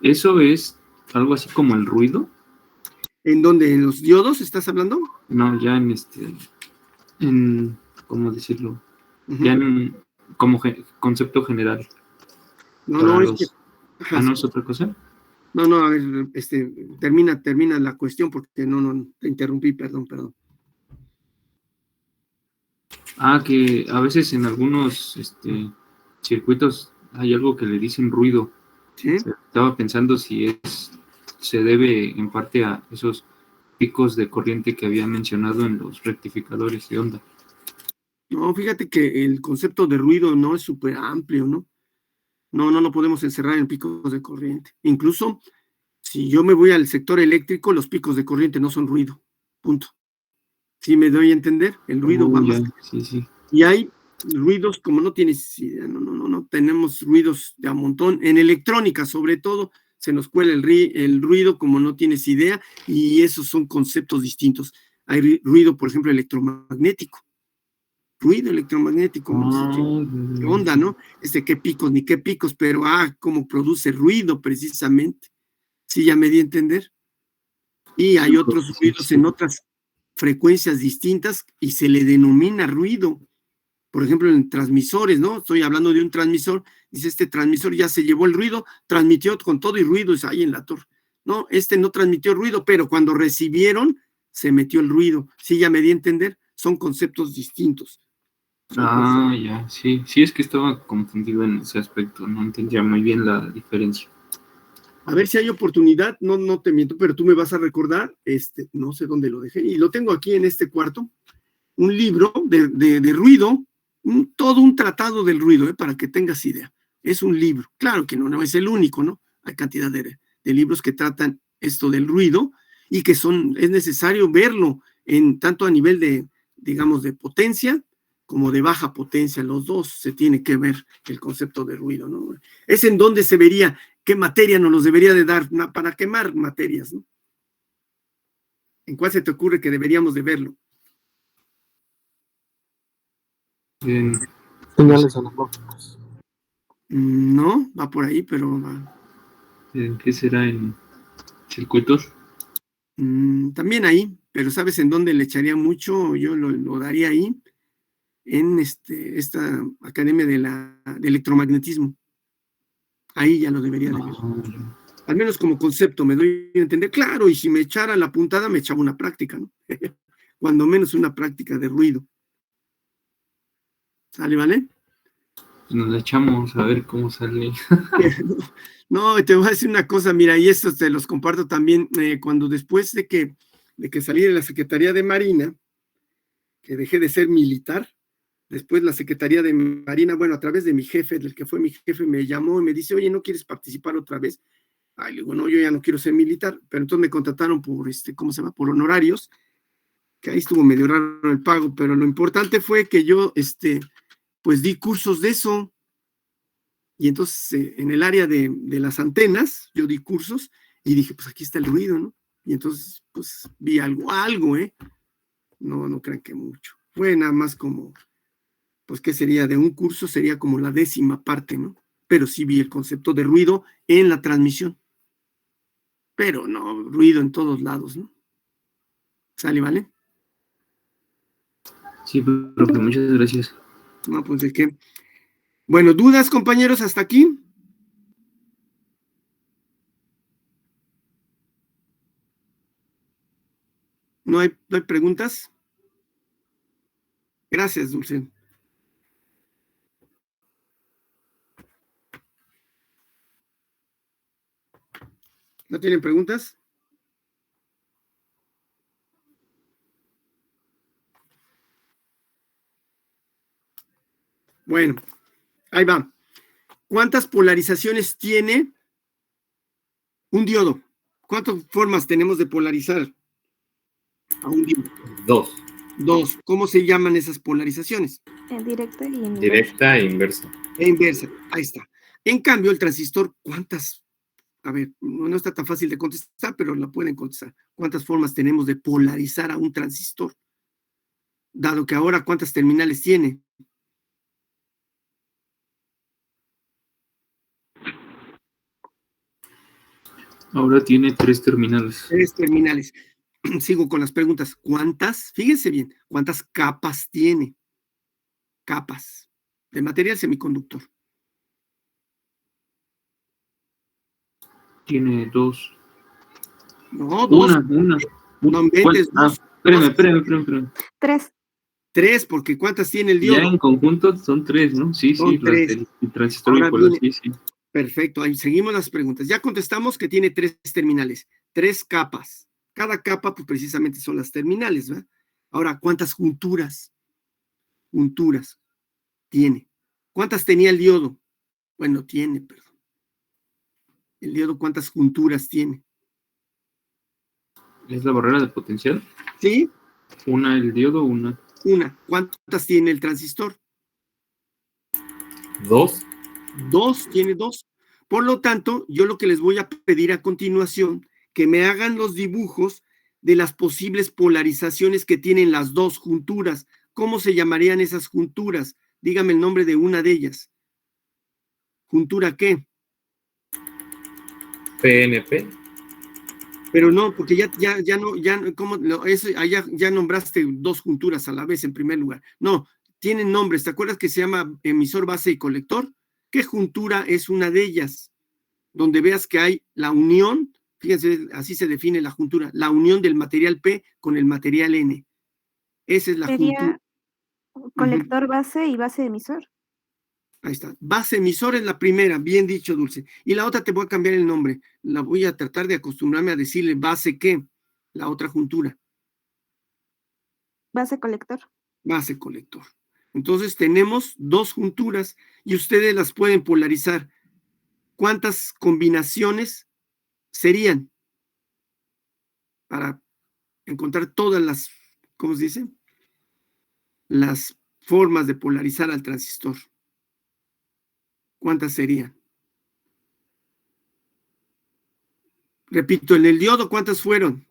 ¿Eso es algo así como el ruido? ¿En dónde? ¿En los diodos estás hablando? No, ya ¿cómo decirlo? Ya como concepto general. No, Para no, es que... los... Ajá, ¿no es otra cosa? no, a ver, termina la cuestión porque no, te interrumpí, perdón. Que a veces en algunos circuitos hay algo que le dicen ruido. ¿Sí? Estaba pensando si se debe en parte a esos picos de corriente que había mencionado en los rectificadores de onda. No, fíjate que el concepto de ruido no es súper amplio, ¿no? No lo podemos encerrar en picos de corriente. Incluso, si yo me voy al sector eléctrico, los picos de corriente no son ruido. Punto. ¿Sí me doy a entender? El ruido va más. Sí. Y hay ruidos como no tienes idea, no tenemos ruidos de a montón. En electrónica, sobre todo, se nos cuela el ruido como no tienes idea, y esos son conceptos distintos. Hay ruido, por ejemplo, electromagnético. Ruido electromagnético, no sé qué onda, ¿no? Qué picos ni qué picos, pero cómo produce ruido precisamente. Sí, ya me di a entender. Y hay otros ruidos en otras frecuencias distintas y se le denomina ruido. Por ejemplo, en transmisores, ¿no? Estoy hablando de un transmisor, dice, este transmisor ya se llevó el ruido, transmitió con todo y ruido, es ahí en la torre. No, no transmitió ruido, pero cuando recibieron, se metió el ruido. Sí, ya me di a entender, son conceptos distintos. Ya, sí, es que estaba confundido en ese aspecto, no entendía muy bien la diferencia. A ver si hay oportunidad, no te miento, pero tú me vas a recordar, no sé dónde lo dejé, y lo tengo aquí en este cuarto, un libro de ruido, todo un tratado del ruido, para que tengas idea. Es un libro, claro que no es el único, ¿no? Hay cantidad de libros que tratan esto del ruido y que es necesario verlo tanto a nivel digamos, de potencia como de baja potencia, los dos se tiene que ver el concepto de ruido, ¿no? Es en donde se vería qué materia nos los debería de dar para quemar materias, ¿no? ¿En cuál se te ocurre que deberíamos de verlo? Señales analógicas. No, va por ahí, pero va. ¿En qué será? ¿En circuitos? También ahí, pero ¿sabes en dónde le echaría mucho? Yo lo daría ahí, en esta academia de electromagnetismo. Ahí ya lo debería de ver. Al menos como concepto, me doy a entender. Claro, y si me echara la puntada, me echaba una práctica, ¿no? Cuando menos una práctica de ruido. ¿Sale, vale? Nos la echamos a ver cómo sale. No, te voy a decir una cosa, mira, y esto te los comparto también, cuando después de que salí de la Secretaría de Marina, que dejé de ser militar, después la Secretaría de Marina, bueno, a través de mi jefe, del que fue mi jefe, me llamó y me dice, oye, ¿no quieres participar otra vez? Ay, le digo, no, yo ya no quiero ser militar, pero entonces me contrataron por, ¿cómo se llama? Por honorarios, que ahí estuvo medio raro el pago, pero lo importante fue que yo, pues di cursos de eso, y entonces en el área de las antenas, yo di cursos, y dije, pues aquí está el ruido, ¿no? Y entonces, pues vi algo, no crean que mucho, fue nada más como, pues, ¿qué sería? De un curso sería como la 10ª parte, ¿no? Pero sí vi el concepto de ruido en la transmisión. Pero no, ruido en todos lados, ¿no? ¿Sale, vale? Sí, profe, muchas gracias. No, pues de qué. Bueno, ¿dudas, compañeros, hasta aquí? ¿No hay preguntas? Gracias, Dulce. ¿No tienen preguntas? Bueno, ahí va. ¿Cuántas polarizaciones tiene un diodo? ¿Cuántas formas tenemos de polarizar a un diodo? 2. 2. ¿Cómo se llaman esas polarizaciones? Directa y en Directa e inversa. E inversa. Ahí está. En cambio, el transistor, ¿cuántas? A ver, no está tan fácil de contestar, pero la pueden contestar. ¿Cuántas formas tenemos de polarizar a un transistor? Dado que ahora, ¿cuántas terminales tiene? Ahora tiene 3 terminales. 3 terminales. Sigo con las preguntas. ¿Cuántas? Fíjense bien, ¿cuántas capas tiene? Capas de material semiconductor. Tiene 2. No, 2. Una. No inventes, Ah, 2. espérame. 3. 3, porque ¿cuántas tiene el diodo? Ya en conjunto son 3, ¿no? Sí, Son sí, tres. el transistor Ahora bipolar, viene- sí. Perfecto, ahí seguimos las preguntas. Ya contestamos que tiene 3 terminales, 3 capas. Cada capa, pues precisamente son las terminales, ¿verdad? Ahora, ¿cuántas junturas? Junturas tiene. ¿Cuántas tenía el diodo? Bueno, tiene, perdón. El diodo, ¿cuántas junturas tiene? ¿Es la barrera de potencial? ¿Sí? Una el diodo, una. Una. ¿Cuántas tiene el transistor? 2. 2, tiene 2. Por lo tanto, yo lo que les voy a pedir a continuación, que me hagan los dibujos de las posibles polarizaciones que tienen las dos junturas. ¿Cómo se llamarían esas junturas? Dígame el nombre de una de ellas. ¿Juntura qué? PNP. Pero no, porque ¿cómo? No, eso, ya nombraste 2 junturas a la vez en primer lugar. No, tienen nombres. ¿Te acuerdas que se llama emisor, base y colector? ¿Qué juntura es una de ellas? Donde veas que hay la unión, fíjense, así se define la juntura, la unión del material P con el material N. Esa es la juntura. Sería colector base y base emisor. Ahí está. Base emisor es la primera, bien dicho, Dulce. Y la otra te voy a cambiar el nombre. La voy a tratar de acostumbrarme a decirle base qué, la otra juntura. Base colector. Base colector. Entonces tenemos 2 junturas y ustedes las pueden polarizar. ¿Cuántas combinaciones serían para encontrar todas las, ¿cómo se dice? Las formas de polarizar al transistor? ¿Cuántas serían? Repito, en el diodo, ¿cuántas fueron?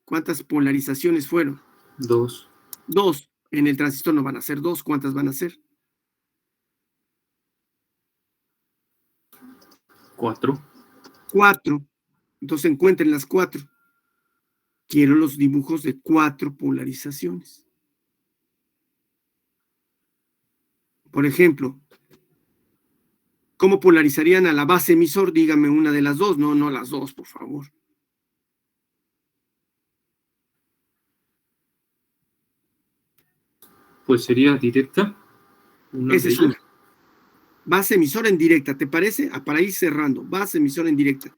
¿Cuántas polarizaciones fueron? 2. 2. En el transistor no van a ser 2. ¿Cuántas van a ser? 4. 4. Entonces encuentren las 4. Quiero los dibujos de 4 polarizaciones. Por ejemplo, ¿cómo polarizarían a la base emisor? Dígame una de las 2. No las 2, por favor. Pues sería directa. Esa es una. Base emisora en directa, ¿te parece? Para ir cerrando, base emisora en directa.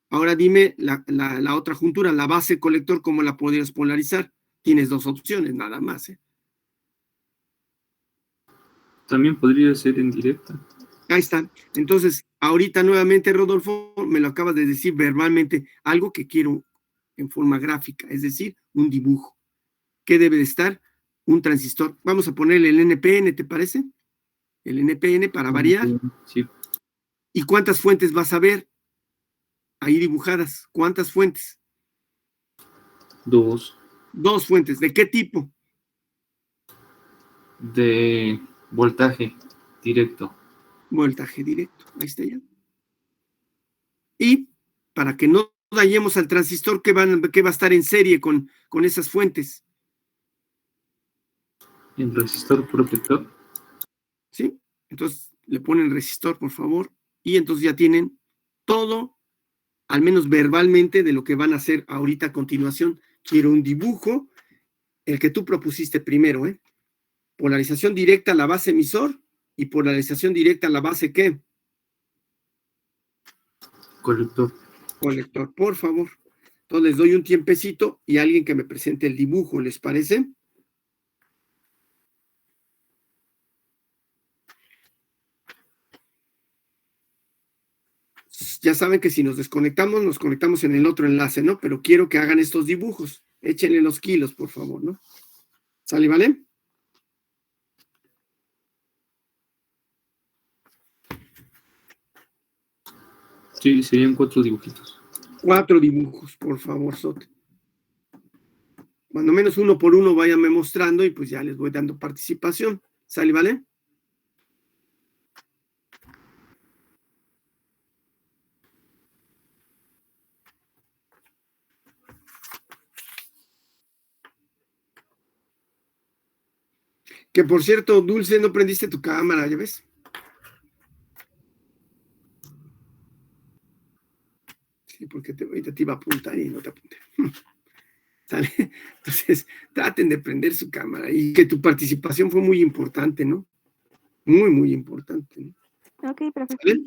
Ahora dime la otra juntura, la base colector, ¿cómo la podrías polarizar? Tienes 2 opciones, nada más. También podría ser en directa. Ahí está. Entonces, ahorita nuevamente, Rodolfo, me lo acabas de decir verbalmente, algo que quiero en forma gráfica, es decir, un dibujo. ¿Qué debe de estar? Un transistor. Vamos a ponerle el NPN, ¿te parece? El NPN para variar. Sí. ¿Y cuántas fuentes vas a ver ahí dibujadas? ¿Cuántas fuentes? 2. 2 fuentes. ¿De qué tipo? De voltaje directo. Voltaje directo. Ahí está ya. Y para que no dañemos al transistor, ¿qué va a estar en serie con esas fuentes? El resistor protector. ¿Sí? Entonces le ponen resistor, por favor, y entonces ya tienen todo, al menos verbalmente, de lo que van a hacer ahorita a continuación. Quiero un dibujo, el que tú propusiste primero, ¿eh? Polarización directa a la base emisor y polarización directa a la base ¿qué? Colector. Colector, por favor. Entonces les doy un tiempecito y alguien que me presente el dibujo, ¿les parece? ya saben que si nos desconectamos, nos conectamos en el otro enlace, ¿no? Pero quiero que hagan estos dibujos. Échenle los kilos, por favor, ¿no? ¿Sale, vale? Sí, serían 4 dibujitos. 4 dibujos, por favor, Sote. Cuando menos uno por uno váyanme mostrando y pues ya les voy dando participación. ¿Sale, vale? Que por cierto, Dulce, no prendiste tu cámara, ¿ya ves? Sí, porque ahorita te iba a apuntar y no te apunté. ¿Sale? Entonces, traten de prender su cámara y que tu participación fue muy importante, ¿no? Muy, muy importante, ¿no? Ok, profe. ¿Sale?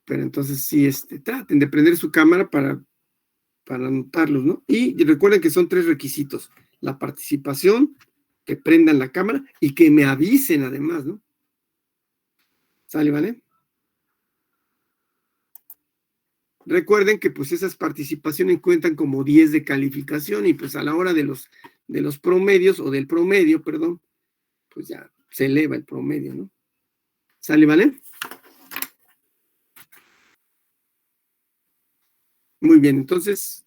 Pero entonces sí, traten de prender su cámara para anotarlos, ¿no? Y recuerden que son 3 requisitos: la participación, que prendan la cámara y que me avisen además, ¿no? ¿Sale, vale? Recuerden que pues esas participaciones cuentan como 10 de calificación y pues a la hora de los promedios o del promedio, perdón, pues ya se eleva el promedio, ¿no? ¿Sale, vale? Muy bien, entonces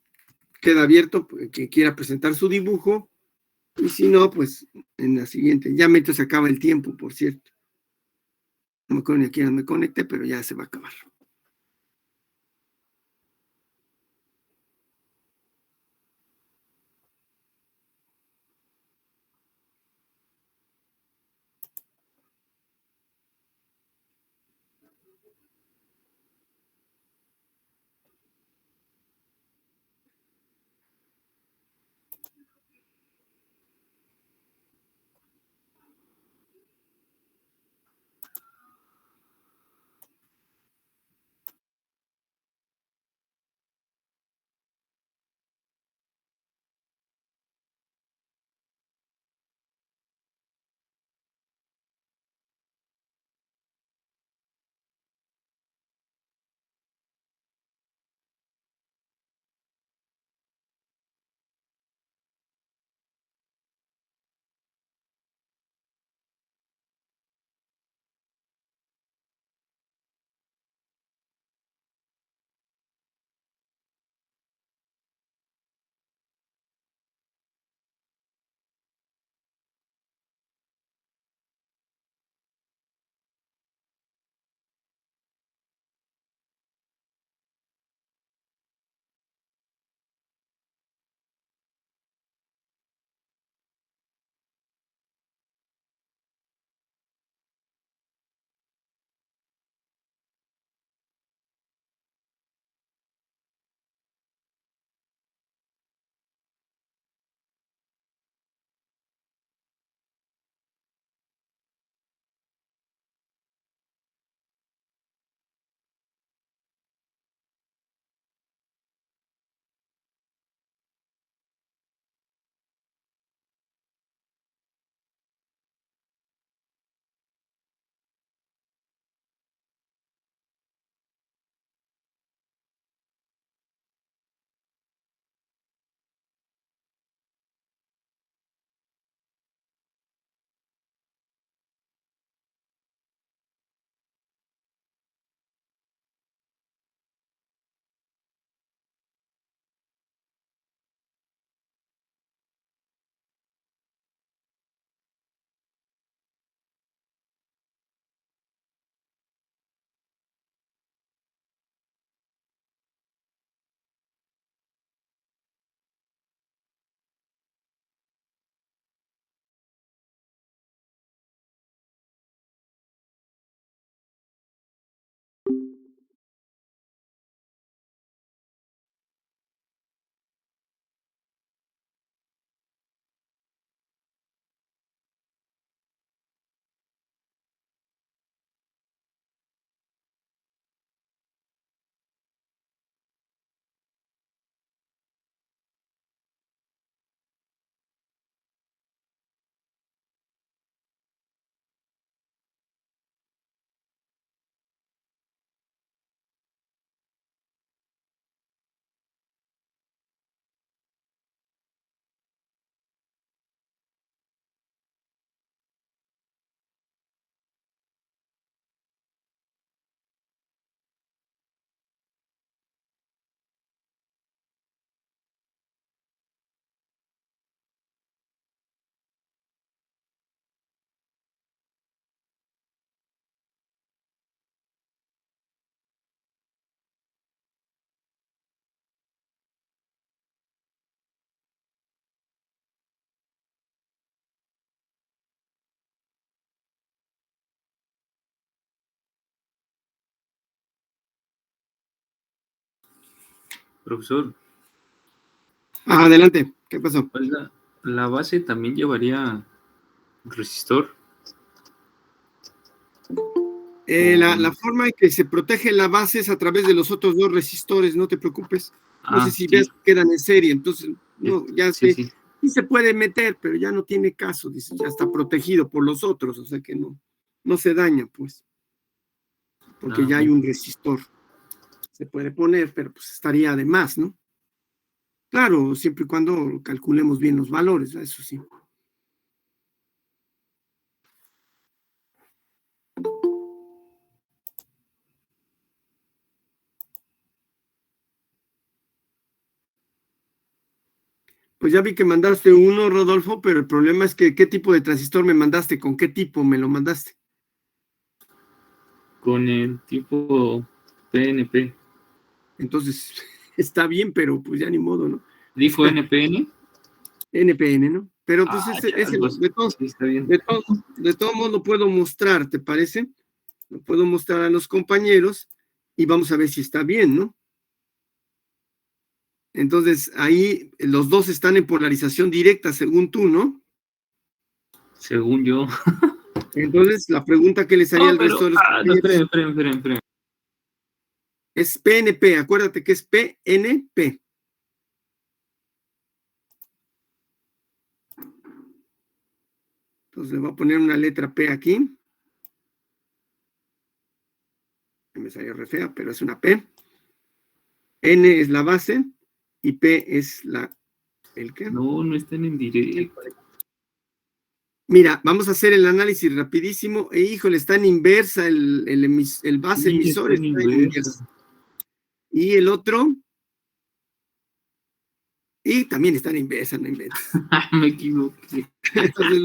queda abierto que quiera presentar su dibujo y si no, pues en la siguiente. Ya meto se acaba el tiempo, por cierto. No me acuerdo ni a quién me conecté, pero ya se va a acabar. Profesor, Adelante, ¿qué pasó? oiga, ¿la base también llevaría resistor? La forma en que se protege la base es a través de los otros dos resistores, no te preocupes. No sé si ves Sí. que quedan en serie, entonces, no, ya Sí, sé, sí. sí se puede meter, pero ya no tiene caso, dice, ya está protegido por los otros, o sea que no se daña, pues, porque ya hay Bueno. un resistor. Se puede poner, pero pues estaría de más, ¿no? Claro, siempre y cuando calculemos bien los valores, eso sí. Pues ya vi que mandaste uno, Rodolfo, pero el problema es que ¿qué tipo de transistor me mandaste? ¿Con qué tipo me lo mandaste? Con el tipo PNP. Entonces, está bien, pero pues ya ni modo, ¿no? O ¿Dijo sea, NPN? NPN, ¿no? Pero pues Pues, sí, está bien. de todos modos lo puedo mostrar, ¿te parece? Lo puedo mostrar a los compañeros y vamos a ver si está bien, ¿no? Entonces, ahí los dos están en polarización directa, según tú, ¿no? Según yo. Entonces, la pregunta que les haría No, al resto pero. de los No, compañeros esperen. es PNP, acuérdate que es PNP. Entonces, le voy a poner una letra P aquí. Me salió re fea, pero es una P. N es la base y P es ¿el qué? No están en directo. Mira, vamos a hacer el análisis rapidísimo. Híjole, está en inversa el base Sí, emisor, está en está en inversa. inversa. Y el otro, y también está en inversa, no inventes. Me equivoqué. Entonces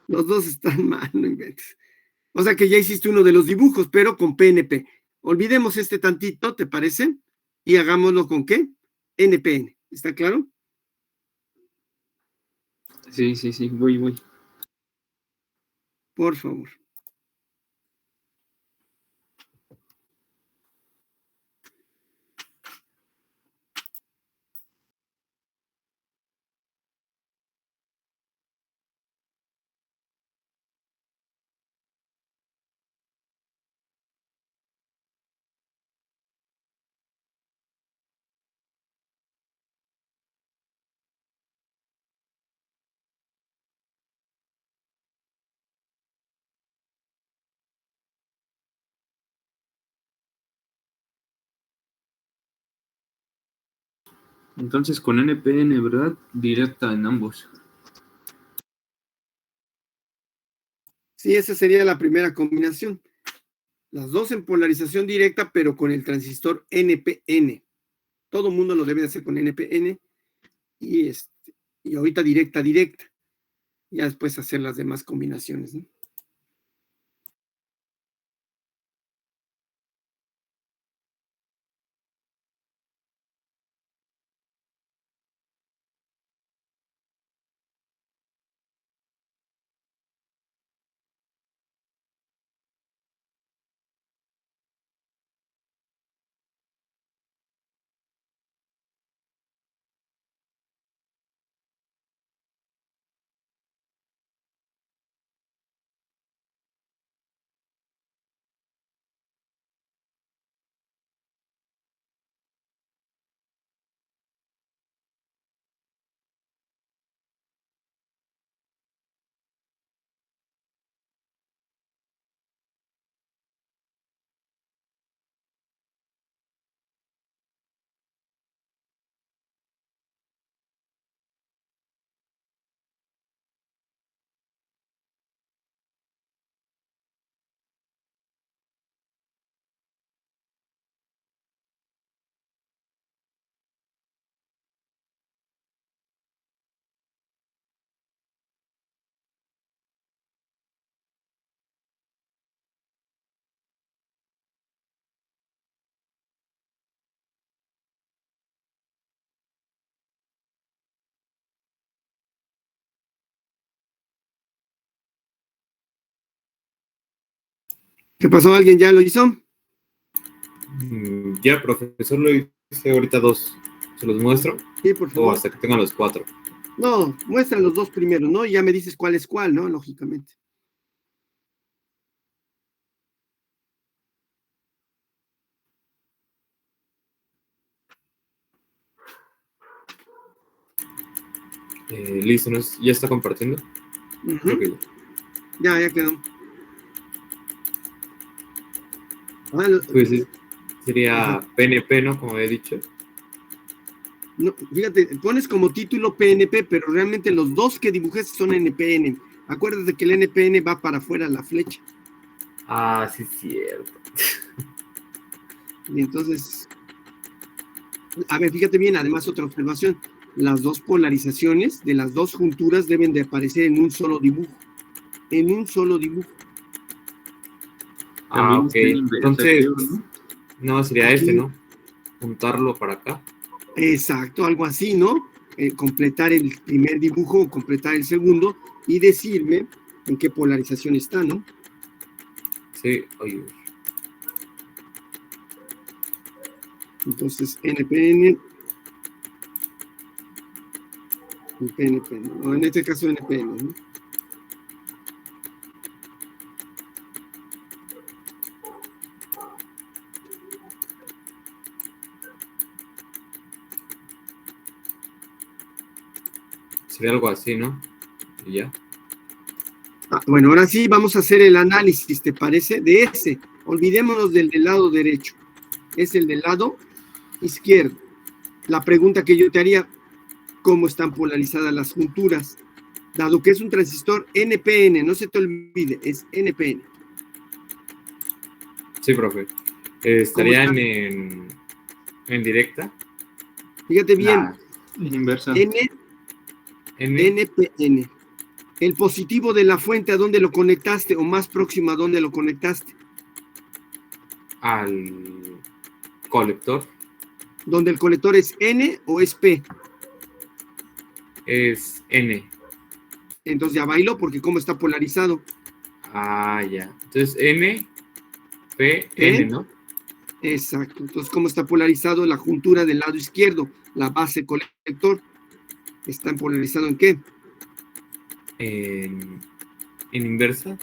los dos están mal, no inventes. O sea que ya hiciste uno de los dibujos, pero con PNP. Olvidemos este tantito, ¿te parece? Y hagámoslo con ¿qué? NPN. ¿Está claro? Sí, voy. Por favor. Entonces con NPN, ¿verdad? Directa en ambos. Sí, esa sería la primera combinación. Las dos en polarización directa, pero con el transistor NPN. Todo mundo lo debe de hacer con NPN y ahorita directa. Ya después hacer las demás combinaciones, ¿no? ¿Qué pasó? ¿Alguien ya lo hizo? Ya, profesor, lo hice ahorita 2. ¿Se los muestro? Sí, por O favor. hasta que tengan los 4. No, muestra los 2 primeros, ¿no? Y ya me dices cuál es cuál, ¿no? Lógicamente. Listo, ¿ya está compartiendo? Creo que ya. Ya quedó. Pues sería Ajá. PNP, ¿no? Como había dicho. No, fíjate, pones como título PNP, pero realmente los 2 que dibujé son NPN. Acuérdate que el NPN va para afuera la flecha. Ah, sí, cierto. Y entonces, a ver, fíjate bien, además otra observación. Las 2 polarizaciones de las 2 junturas deben de aparecer en un solo dibujo. En un solo dibujo. También Ok. está en inversa, Entonces, creo, ¿no? no, sería Aquí, ¿no? Juntarlo para acá. exacto, algo así, ¿no? Completar el primer dibujo, completar el segundo y decirme en qué polarización está, ¿no? Sí, oye. Entonces, NPN y PNP, ¿no? En este caso NPN, ¿no? Sería algo así, ¿no? Y ya. Bueno, ahora sí vamos a hacer el análisis, ¿te parece? De ese. Olvidémonos del lado derecho. Es el del lado izquierdo. La pregunta que yo te haría, ¿cómo están polarizadas las junturas? Dado que es un transistor NPN, no se te olvide, es NPN. Sí, profe. ¿Cómo Estarían están? en directa. Fíjate bien, En inversa. N NPN. El positivo de la fuente, ¿a dónde lo conectaste? O más próximo, ¿a dónde lo conectaste? al colector. ¿Donde el colector es N o es P? Es N. Entonces ya bailó, porque ¿cómo está polarizado? Ah, ya. Entonces N, P, N, P. ¿no? Exacto. Entonces, ¿cómo está polarizado la juntura del lado izquierdo? La base colector. ¿Está polarizado en qué? En inversa.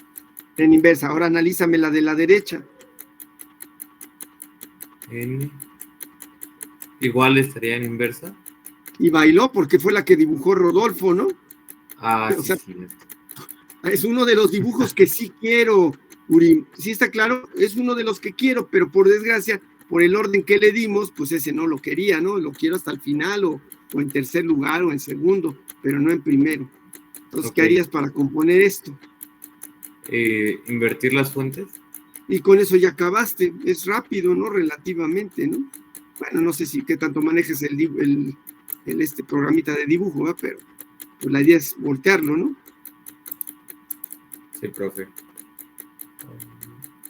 En inversa. Ahora analízame la de la derecha. N. Igual estaría en inversa. Y bailó porque fue la que dibujó Rodolfo, ¿no? Ah, O sí, sea, sí. es uno de los dibujos que sí quiero, Uri. Sí está claro, es uno de los que quiero, pero por desgracia, por el orden que le dimos, pues ese no lo quería, ¿no? Lo quiero hasta el final o en tercer lugar o en segundo, pero no en primero. Entonces, ¿qué Ok. harías para componer esto? Invertir las fuentes. Y con eso ya acabaste. Es rápido, ¿no? Relativamente, ¿no? Bueno, no sé si qué tanto manejes este programita de dibujo, ¿verdad? Pero pues la idea es voltearlo, ¿no? Sí, profe.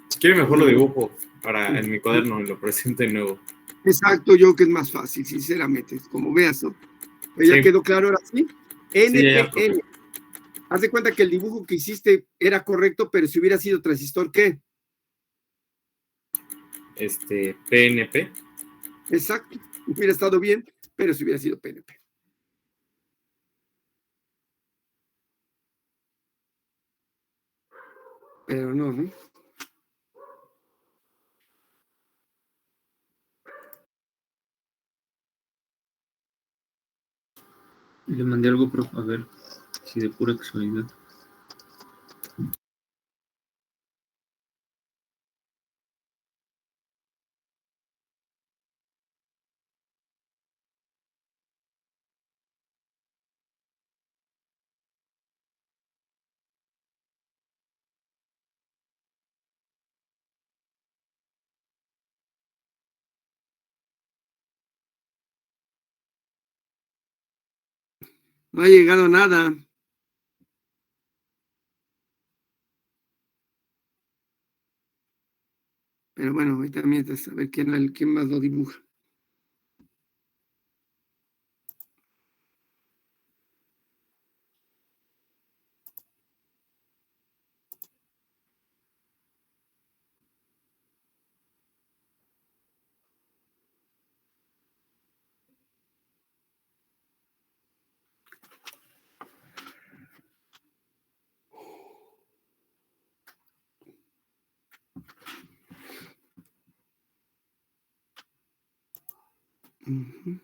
Si quiere mejor lo dibujo para en mi cuaderno y lo presento de nuevo. Exacto, yo creo que es más fácil, sinceramente, como veas, ¿no? Pero ya Sí, quedó claro ahora sí. sí, ya, profe. NPN. Haz de cuenta que el dibujo que hiciste era correcto, pero si hubiera sido transistor, ¿qué? PNP. Exacto. Hubiera estado bien, pero si hubiera sido PNP. Pero no, ¿no? Le mandé algo, a ver si de pura casualidad. No ha llegado nada. Pero bueno, ahorita mientras a ver quién más lo dibuja. Ujú.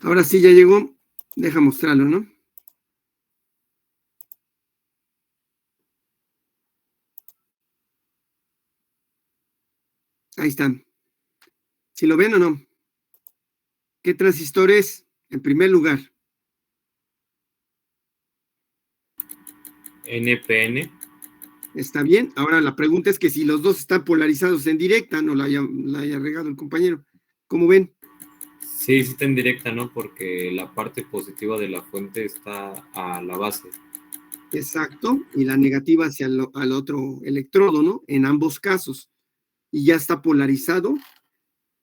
Ahora sí, ya llegó. Deja mostrarlo, ¿no? Ahí están. ¿Si lo ven o no? ¿Qué transistor es? En primer lugar. NPN. ¿Está bien? Ahora la pregunta es que si los dos están polarizados en directa, no la haya regado el compañero. ¿Cómo ven? Sí, sí está en directa, ¿no? Porque la parte positiva de la fuente está a la base. Exacto. Y la negativa hacia al otro electrodo, ¿no? En ambos casos. Y ya está polarizado.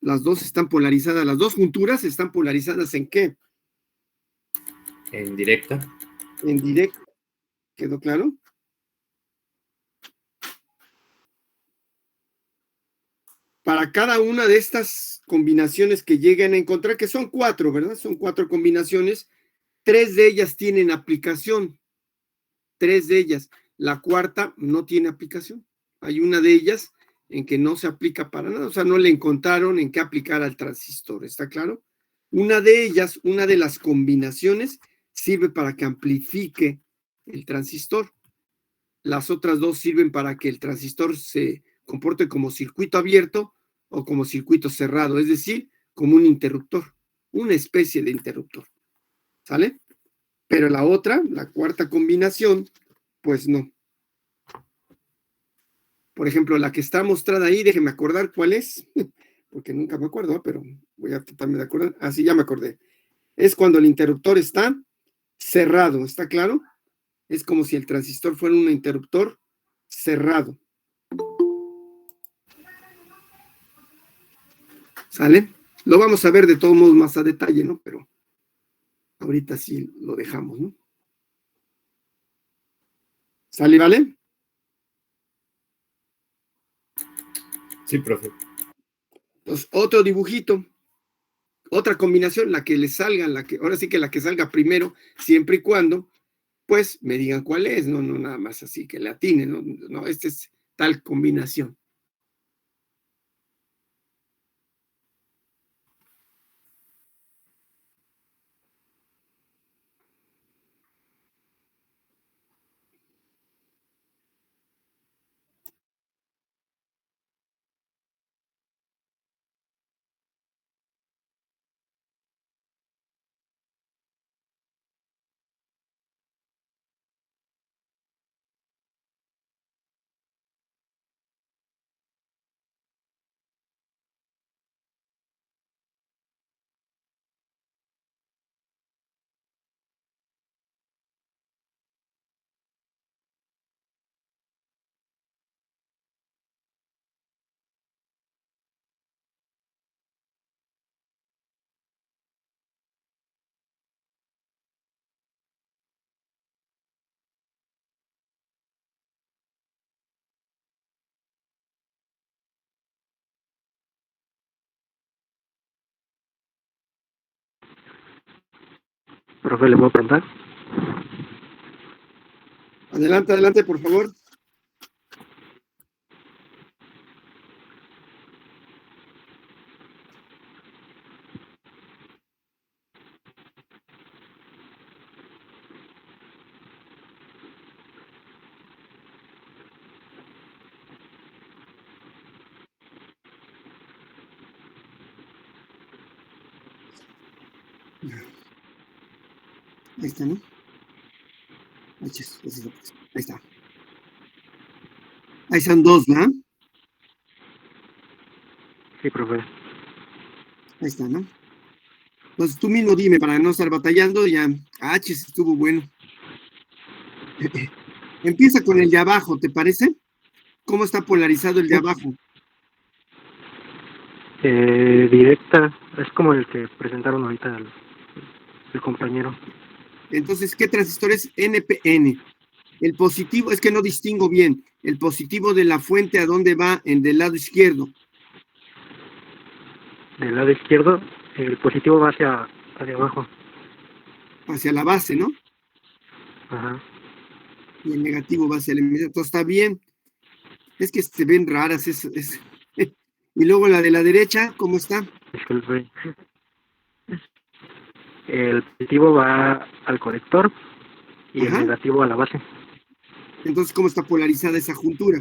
Las dos están polarizadas. Las dos junturas están polarizadas ¿en qué? En directa. En directo. ¿Quedó claro? Para cada una de estas combinaciones que lleguen a encontrar, que son 4, ¿verdad? Son 4 combinaciones. 3 de ellas tienen aplicación. 3 de ellas. La cuarta no tiene aplicación. Hay una de ellas en que no se aplica para nada. O sea, no le encontraron en qué aplicar al transistor. ¿Está claro? Una de ellas, una de las combinaciones, sirve para que amplifique el transistor. Las otras dos sirven para que el transistor se comporte como circuito abierto o como circuito cerrado, es decir, como un interruptor, una especie de interruptor. ¿Sale? Pero la otra, la cuarta combinación, pues no. Por ejemplo, la que está mostrada ahí, déjenme acordar cuál es, porque nunca me acuerdo, pero voy a tratarme de acordar. Ah, sí, ya me acordé. Es cuando el interruptor está cerrado, ¿está claro? Es como si el transistor fuera un interruptor cerrado. ¿Sale? Lo vamos a ver de todos modos más a detalle, ¿no? Pero ahorita sí lo dejamos, ¿no? ¿Sale, vale? Sí, profe. Entonces, otro dibujito, otra combinación, la que le salga, ahora sí que la que salga primero, siempre y cuando, pues, me digan cuál es, no nada más así que le atinen, no, esta es tal combinación. Profe, ¿le puedo preguntar? Adelante, por favor. Ahí está, ¿no? Ahí está. Ahí están dos, ¿no? Sí, profe. Ahí está, ¿no? Entonces tú mismo dime, para no estar batallando, ya. Ah, chis, estuvo bueno. Empieza con el de abajo, ¿te parece? ¿Cómo está polarizado el de abajo? Directa, Es como el que presentaron ahorita el compañero. Entonces, ¿qué transistor es? NPN. El positivo, es que no distingo bien. El positivo de la fuente, ¿a dónde va? Del lado izquierdo. Del lado izquierdo, el positivo va hacia abajo. Hacia la base, ¿no? Ajá. Y el negativo va hacia el emisor. Entonces está bien. Es que se ven raras. Y luego la de la derecha, ¿cómo está? Disculpe. El positivo va al conector y Ajá. el negativo a la base. Entonces, ¿cómo está polarizada esa juntura?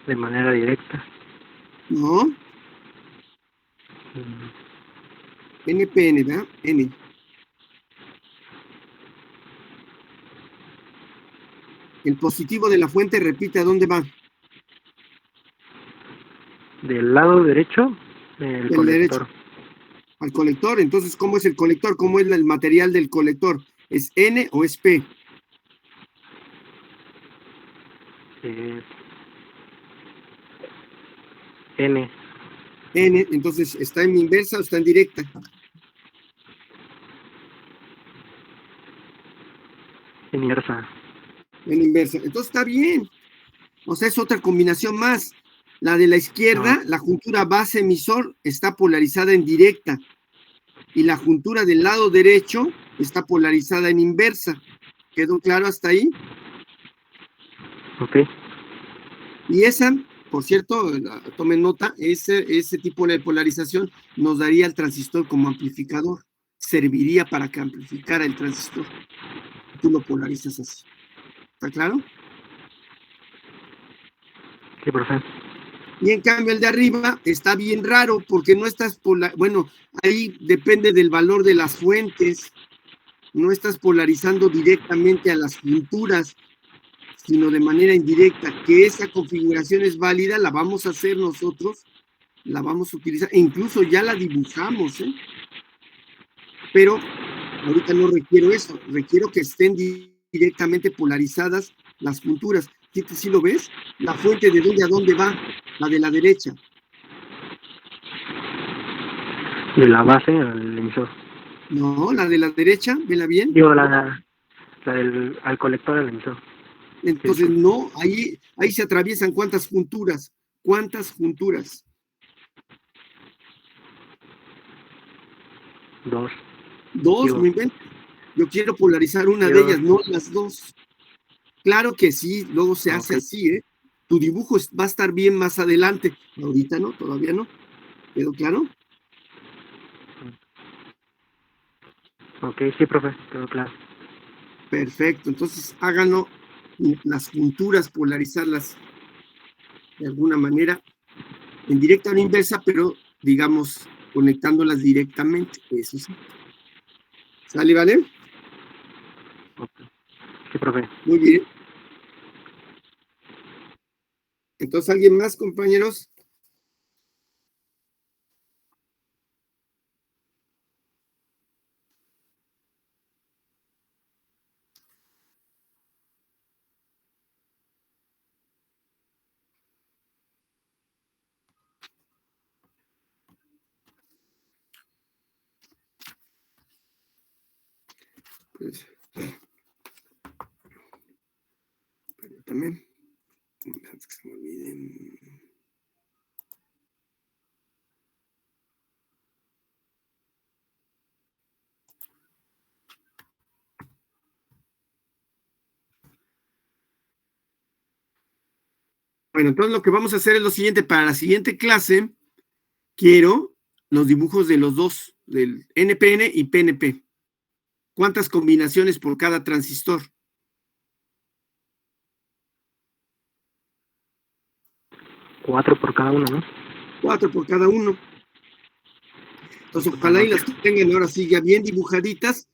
De manera directa. No, Mm, NPN, ¿verdad? N. El positivo de la fuente, repite, ¿a dónde va? Del lado derecho, el Del derecho. conector. Al colector. Entonces, ¿cómo es el colector? ¿Cómo es el material del colector? ¿Es N o es P? N. N, entonces, ¿está en inversa o está en directa? En inversa. En inversa. Entonces está bien. O sea, es otra combinación más. La de la izquierda, No. la juntura base emisor, está polarizada en directa. Y la juntura del lado derecho está polarizada en inversa. ¿Quedó claro hasta ahí? Ok. Y esa, por cierto, tomen nota, ese tipo de polarización nos daría el transistor como amplificador. Serviría para que amplificara el transistor. Tú lo polarizas así. ¿Está claro? Sí, profe. Y en cambio el de arriba está bien raro porque no estás bueno, ahí depende del valor de las fuentes. No estás polarizando directamente a las junturas, sino de manera indirecta. Que esa configuración es válida, la vamos a hacer nosotros, la vamos a utilizar, e incluso ya la dibujamos, ¿eh? Pero ahorita no requiero eso, requiero que estén directamente polarizadas las junturas. ¿Sí lo ves? La fuente de dónde a dónde va, la de la derecha. De la base al emisor. No, la de la derecha, vela bien. Digo, la del al colector al emisor. Entonces, no, ahí se atraviesan cuántas junturas. ¿Cuántas junturas? Dos. Dos, Digo, no inventes. Yo quiero polarizar una de quiero. ellas, no las dos. Claro que sí, luego se hace Ok. así, ¿eh? Tu dibujo va a estar bien más adelante. Ahorita no, todavía no. ¿Quedó claro? Ok, sí, profe, quedó claro. Perfecto, entonces háganlo, las junturas, polarizarlas de alguna manera, en directa o en inversa, pero digamos, conectándolas directamente, eso sí. ¿Sale, vale? Okay. Sí, profe. Muy bien. Entonces, ¿alguien más, compañeros? Pues, también. Antes que se me olviden. Bueno, entonces lo que vamos a hacer es lo siguiente. Para la siguiente clase, quiero los dibujos de los dos, del NPN y PNP. ¿Cuántas combinaciones por cada transistor? 4 por cada uno, ¿no? 4 por cada uno. Entonces, Pues ojalá y anote. las tengan ahora sí ya bien dibujaditas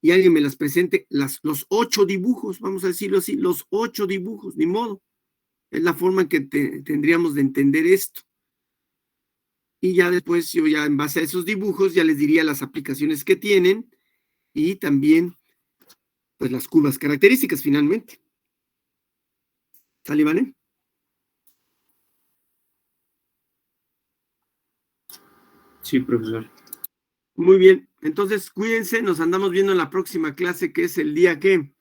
y alguien me las presente, los 8 dibujos, vamos a decirlo así, los 8 dibujos, ni modo. Es la forma en que tendríamos de entender esto. Y ya después yo ya en base a esos dibujos ya les diría las aplicaciones que tienen y también pues las curvas características finalmente. ¿Sale, vale? Sí, profesor. Muy bien, entonces cuídense, nos andamos viendo en la próxima clase, que es el día que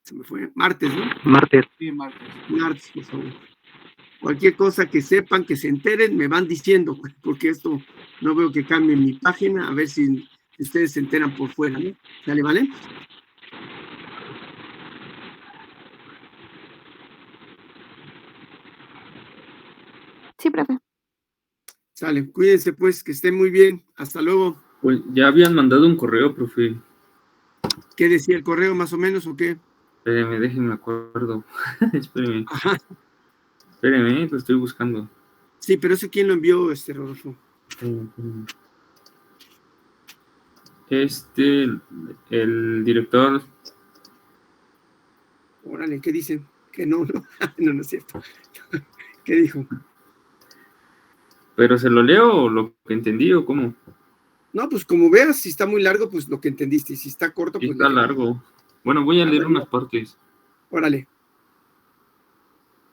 se me fue, martes, ¿no? Martes. Sí, martes. Martes, por favor. Cualquier cosa que sepan, que se enteren, me van diciendo, porque esto no veo que cambie mi página, a ver si ustedes se enteran por fuera, ¿no? ¿Sale, vale? Sí, profe. Sale, cuídense pues, que estén muy bien, hasta luego. Pues ya habían mandado un correo, profe. ¿Qué decía el correo más o menos o qué? Espéreme, déjenme acuerdo. Espéreme. Ajá. Espéreme, lo estoy buscando. Sí, pero ¿eso quién lo envió, Rodolfo? El director. Órale, ¿qué dicen? Que no, no, no es cierto. ¿Qué dijo? ¿Pero se lo leo o lo que entendí o cómo? No, pues como veas, si está muy largo, pues lo que entendiste, y si está corto, Sí, pues está largo. Bueno, voy a leer unas partes. Órale.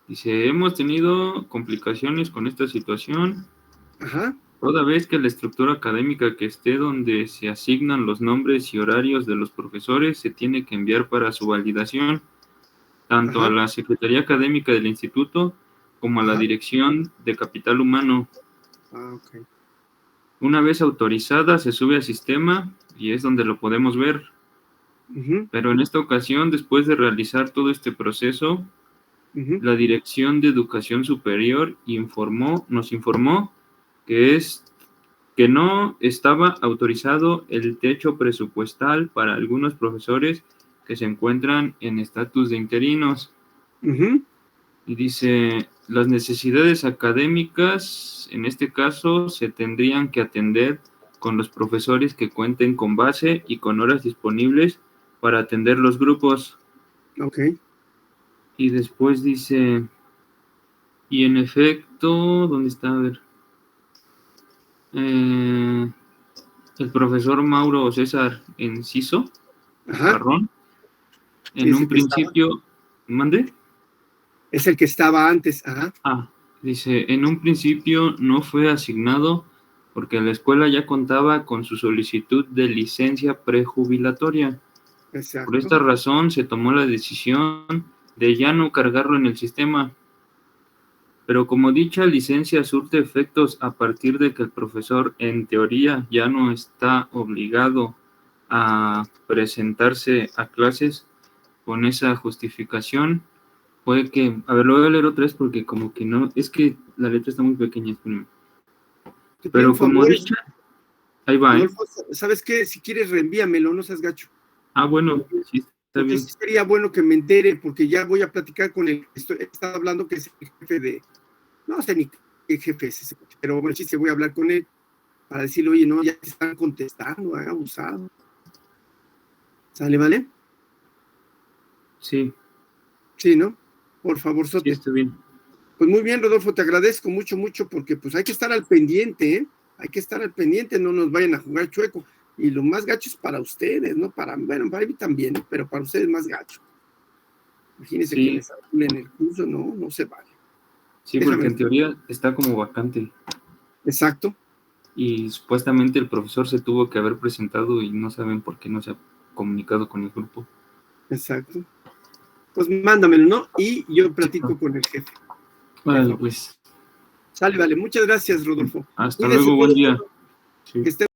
Dice, hemos tenido complicaciones con esta situación. Ajá. Toda vez que la estructura académica que esté donde se asignan los nombres y horarios de los profesores se tiene que enviar para su validación, tanto Ajá. a la Secretaría Académica del Instituto como a la Ajá. Dirección de Capital Humano. Ah, ok. Una vez autorizada, se sube al sistema y es donde lo podemos ver. Pero en esta ocasión, después de realizar todo este proceso, la Dirección de Educación Superior nos informó que no estaba autorizado el techo presupuestal para algunos profesores que se encuentran en estatus de interinos. Y dice, las necesidades académicas, en este caso, se tendrían que atender con los profesores que cuenten con base y con horas disponibles para atender los grupos. Ok. Y después dice, y en efecto, ¿dónde está? A ver. El profesor Mauro César Enciso Barrón, en un principio, ¿mande? Es el que estaba antes, ajá. Dice, en un principio no fue asignado porque la escuela ya contaba con su solicitud de licencia prejubilatoria. Exacto. Por esta razón se tomó la decisión de ya no cargarlo en el sistema. Pero como dicha licencia surte efectos a partir de que el profesor, en teoría, ya no está obligado a presentarse a clases con esa justificación, puede que... A ver, lo voy a leer otra vez porque como que no... Es que la letra está muy pequeña. Pero como dicha... Ahí va, ¿eh? ¿Sabes qué? Si quieres, reenvíamelo, no seas gacho. Bueno, sí, está bien. Sí sería bueno que me entere, porque ya voy a platicar con el... Estaba hablando que es el jefe de... No sé ni qué jefe es ese, pero bueno, sí, voy a hablar con él para decirle, oye, no, ya te están contestando, abusado. ¿Sale, vale? Sí. Sí, ¿no? Por favor, Sote. Sí, está bien. Pues muy bien, Rodolfo, te agradezco mucho, porque pues hay que estar al pendiente, ¿eh? Hay que estar al pendiente, no nos vayan a jugar chueco. Y lo más gacho es para ustedes, ¿no? Bueno, para mí también, ¿no? Pero para ustedes más gacho. Imagínense que les anulen el curso, no se vale. Sí, porque en teoría está como vacante. Exacto. Y supuestamente el profesor se tuvo que haber presentado y no saben por qué no se ha comunicado con el grupo. Exacto. Pues mándamelo, ¿no? Y yo platico con el jefe. Vale, pues. Sale, vale. Muchas gracias, Rodolfo. Hasta luego, buen día. Que esté